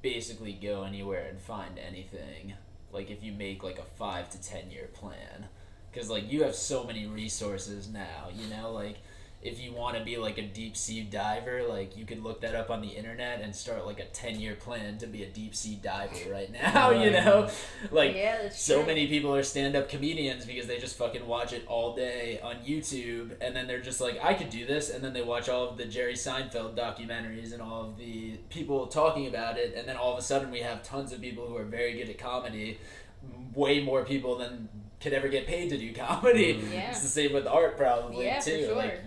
basically go anywhere and find anything. Like if you make like a 5 to 10 year plan, because like you have so many resources now. You know, like if you want to be like a deep sea diver, like you could look that up on the internet and start like a 10-year plan to be a deep sea diver right now. You know, like so many people are stand-up comedians because they just fucking watch it all day on YouTube, and then they're just like, I could do this, and then they watch all of the Jerry Seinfeld documentaries and all of the people talking about it, and then all of a sudden we have tons of people who are very good at comedy, way more people than could ever get paid to do comedy. It's the same with art probably too. For sure. Like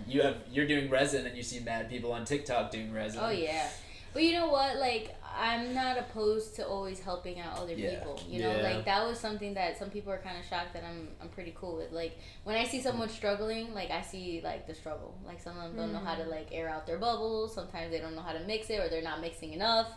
you're doing resin and you see mad people on TikTok doing resin. Oh yeah. But you know what, like I'm not opposed to always helping out other people. You know, like that was something that some people are kind of shocked that I'm pretty cool with. Like when I see someone struggling, like I see like the struggle. Like some of them don't know how to like air out their bubbles. Sometimes they don't know how to mix it or they're not mixing enough.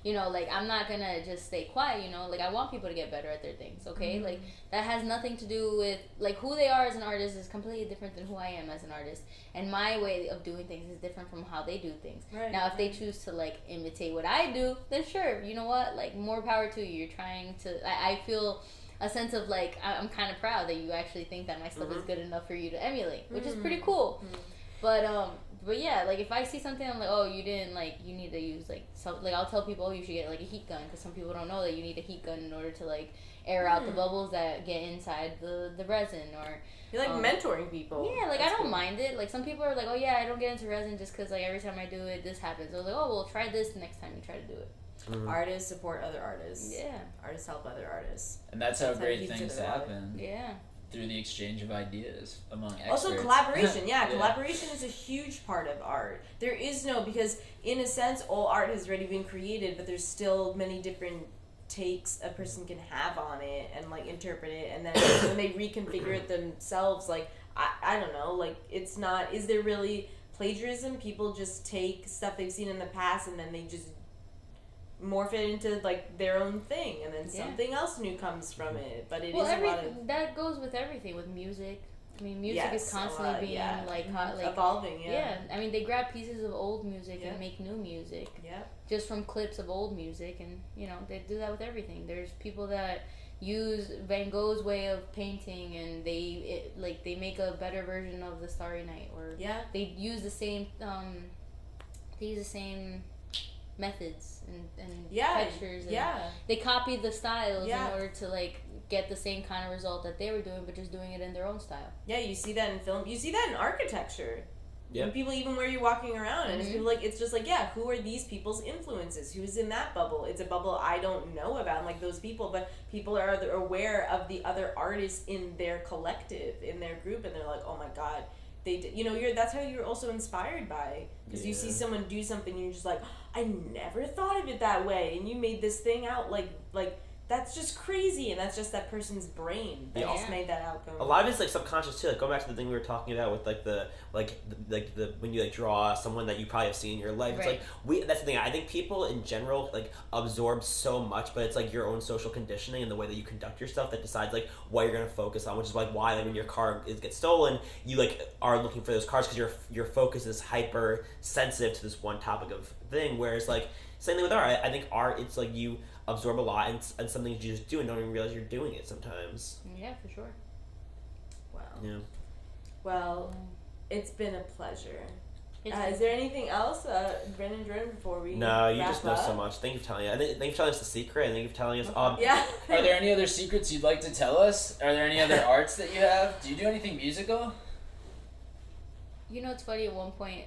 You know, like, I'm not gonna just stay quiet, you know? Like, I want people to get better at their things, okay? Like, that has nothing to do with, like, who they are as an artist is completely different than who I am as an artist. And my way of doing things is different from how they do things. Now, if they choose to, like, imitate what I do, then sure, you know what? Like, more power to you. You're trying to, I feel a sense of, like, I'm kind of proud that you actually think that my stuff is good enough for you to emulate, which is pretty cool. But yeah, like if I see something, I'm like, oh, you didn't, like, you need to use, like, some, like, I'll tell people, oh, you should get, like, a heat gun, because some people don't know that you need a heat gun in order to, like, air out the bubbles that get inside the resin, or... You're, like, mentoring people. Yeah, like, I don't mind it. Like, some people are like, oh, yeah, I don't get into resin just because, like, every time I do it, this happens. So I was like, oh, well, try this next time you try to do it. Artists support other artists. Yeah. Artists help other artists. And that's how great things happen. Yeah. Through the exchange of ideas among experts. Also collaboration, collaboration is a huge part of art. There is no, because in a sense all art has already been created, but there's still many different takes a person can have on it and like interpret it, and then when they reconfigure it themselves, like I don't know, like it's not, is there really plagiarism? People just take stuff they've seen in the past and then they just morph it into like their own thing, and then something else new comes from it. But it is a lot of, that goes with everything, with music. I mean, music is constantly being like evolving. I mean, they grab pieces of old music and make new music. Just from clips of old music, and you know they do that with everything. There's people that use Van Gogh's way of painting, and they make a better version of the Starry Night, or they use the same methods and textures, and they copy the styles in order to like get the same kind of result that they were doing, but just doing it in their own style. You see that in film, you see that in architecture. When people, even where you're walking around, and it's people like, it's just like, who are these people's influences? Who's in that bubble? It's a bubble I don't know about, like those people, but people are aware of the other artists in their collective, in their group, and they're like, oh my god, they did, you know, that's how you're also inspired by, because you see someone do something and you're just like, I never thought of it that way, and you made this thing out like that's just crazy, and that's just that person's brain that just made that outcome. A lot of it's like subconscious too. Like going back to the thing we were talking about with like the when you like draw someone that you probably have seen in your life. It's like that's the thing. I think people in general like absorb so much, but it's like your own social conditioning and the way that you conduct yourself that decides like what you're gonna focus on. Which is like why like, when your car gets stolen, you like are looking for those cars because your focus is hyper sensitive to this one topic of thing. Whereas like same thing with art. I think art, it's like you absorb a lot and something you just do and don't even realize you're doing it sometimes. Yeah, for sure. Wow. Yeah. Well, it's been a pleasure. Is there anything else, Brendan and Jordan, before we No, you wrap just know up? so much. Thank you for telling us. Thank you for telling us the secret. Thank you for telling us. Are there any other secrets you'd like to tell us? Are there any other arts that you have? Do you do anything musical? You know, it's funny. At one point,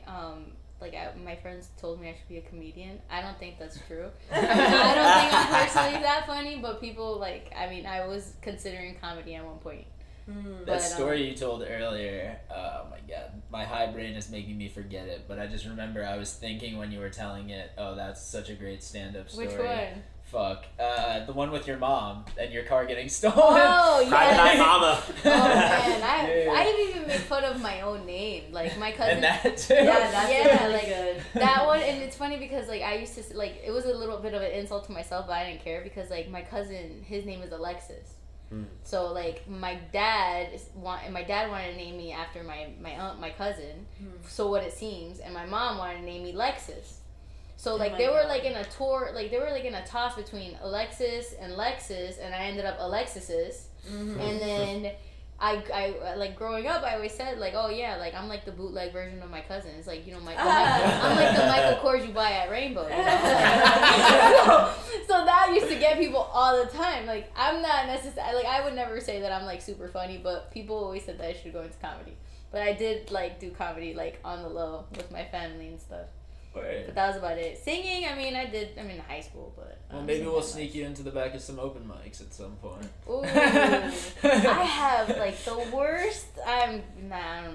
like my friends told me I should be a comedian. I don't think that's true. I don't think I'm personally that funny, but people like. I mean, I was considering comedy at one point. That story you told earlier, oh my god, my high brain is making me forget it, but I just remember I was thinking when you were telling it, oh, that's such a great stand-up story. Which one? Fuck. The one with your mom and your car getting stolen. Oh, yeah. Hi, mama. Oh, man. I even make fun of my own name. Like, my cousin. And that, too. Yeah, that's really like, good. That one, and it's funny because, like, I used to, like, it was a little bit of an insult to myself, but I didn't care because, like, my cousin, his name is Alexis. So like my dad wanted to name me after my cousin, so what it seems, and my mom wanted to name me Lexus. So like they were like in a toss between Alexis and Lexus, and I ended up Alexisis. And then I like growing up, I always said like, oh yeah, like I'm like the bootleg version of my cousin. It's like, you know, I'm like the Michael Kors you buy at Rainbow. You know? so that used to get people all the time. Like I'm not necessarily like I would never say that I'm like super funny, but people always said that I should go into comedy. But I did like do comedy like on the low with my family and stuff. But that was about it. Singing, I mean, I did. I'm in high school, but well, maybe we'll sneak you into the back of some open mics at some point. Ooh, I have like the worst. I don't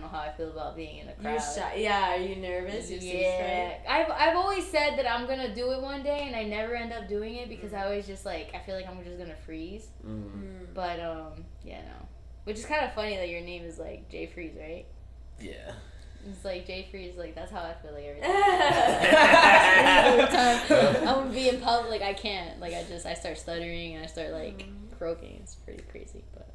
know how I feel about being in a crowd. You're shy. Yeah, are you nervous? Yeah, I've always said that I'm gonna do it one day, and I never end up doing it because I always just like I feel like I'm just gonna freeze. But yeah, no. Which is kind of funny that your name is like Jay Freeze, right? Yeah. It's like Jay Freeze, like that's how I feel like every time. I'm gonna be in public, like I can't, like I start stuttering and I start like croaking. It's pretty crazy, but.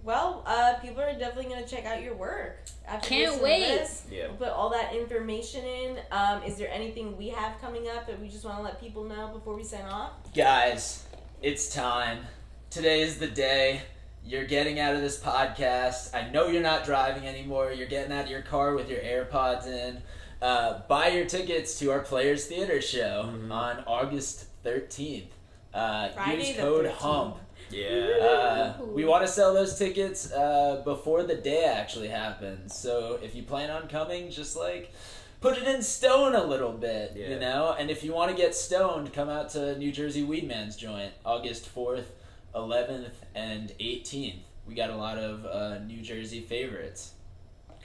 Well, people are definitely gonna check out your work. After Can't wait. This. Yeah. We'll put all that information in. Is there anything we have coming up that we just want to let people know before we sign off? Guys, it's time. Today is the day. You're getting out of this podcast. I know you're not driving anymore. You're getting out of your car with your AirPods in. Buy your tickets to our Players Theater show on August 13th. Use code 13th. HUMP. Yeah. We want to sell those tickets before the day actually happens. So if you plan on coming, just like put it in stone a little bit, you know? And if you want to get stoned, come out to New Jersey Weedman's joint, August 4th. 11th and 18th. We got a lot of New Jersey favorites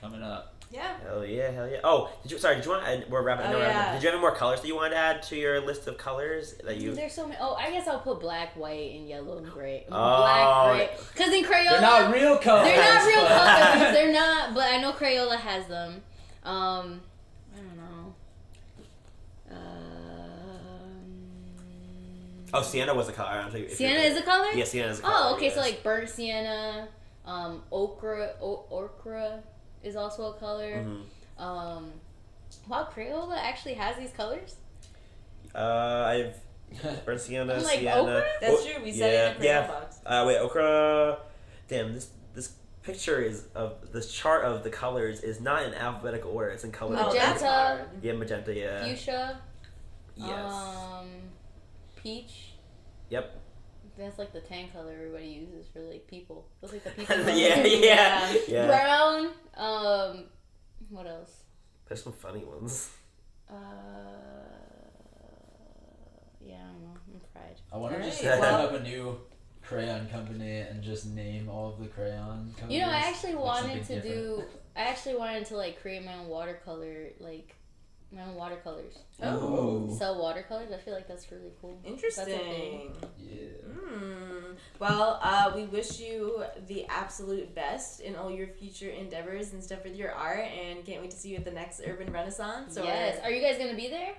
coming up. Yeah. Hell yeah. Oh, did you want to add, we're wrapping up. Did you have any more colors that you wanted to add to your list of colors that you... There's so many. Oh, I guess I'll put black, white, and yellow and gray. Oh. Black, gray. Because in Crayola... They're not real colors. They're not real colors. They're not, but I know Crayola has them. I don't know. Oh, sienna was a color. Sienna is a color? Yeah, sienna is a color. Oh, okay, so like burnt sienna, ochre is also a color. Wow, Crayola actually has these colors? I've burnt sienna, like sienna. ochre? That's true. We said it in the Crayola box. Wait, ochre. Damn, this picture is of this chart of the colors is not in alphabetical order. It's in color. Magenta. Yeah, magenta. Yeah. Fuchsia. Yes. Peach. Yep. That's like the tan color everybody uses for like people. That's like the people. yeah. Brown. What else? There's some funny ones. Yeah, I don't know. I'm fried. I want to just set up a new crayon company and just name all of the crayon companies. You know, I actually wanted to like create my own watercolor, like my own watercolors. Oh. Sell watercolors. I feel like that's really cool. Interesting. Yeah. Well, we wish you the absolute best in all your future endeavors and stuff with your art, and can't wait to see you at the next Urban Renaissance. Yes. Are you guys gonna be there?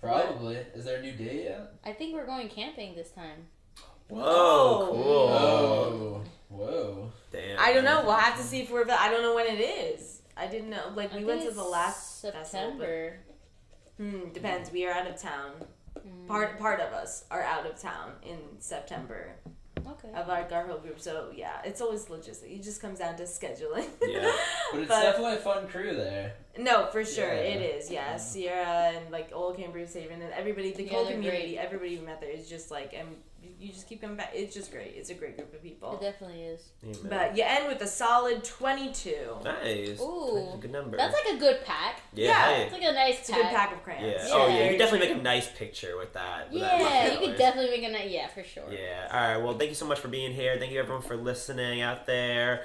Probably. Is there a new date yet? I think we're going camping this time. Whoa, cool. Oh. Whoa. Damn. I don't know. We'll have to see if we're. I don't know when it is. I didn't know. Like we went to the last September. Festival, depends. We are out of town. Part of us are out of town in September. Okay. Of our whole group, so yeah, it's always logistic. It just comes down to scheduling. Yeah, but it's definitely a fun crew there. No, for sure, it is. Yeah, Sierra and like Old Cambridge Haven and everybody, the whole community, everybody we met there is just like, and you just keep coming back. It's just great. It's a great group of people. It definitely is. Amen. But you end with a solid 22. Nice. Ooh. That's a good number. That's like a good pack. Yeah. It's like a nice It's a good pack of crayons. Yeah. Yeah. Oh yeah, you can definitely make a nice picture with that. Yeah, you could definitely make a nice. Yeah, for sure. Yeah. All right. Well, thank you so much for being here. Thank you everyone for listening out there.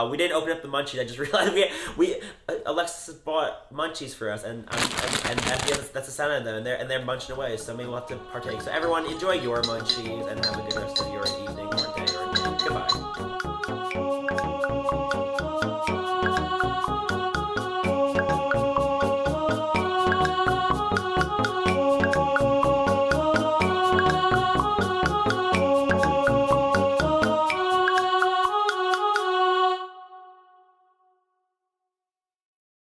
We didn't open up the munchies. I just realized we Alexis bought munchies for us, and that's the sound of them, and they're munching away. So maybe we'll have to partake. So everyone, enjoy your munchies and have a good rest of your evening or day or night. Goodbye.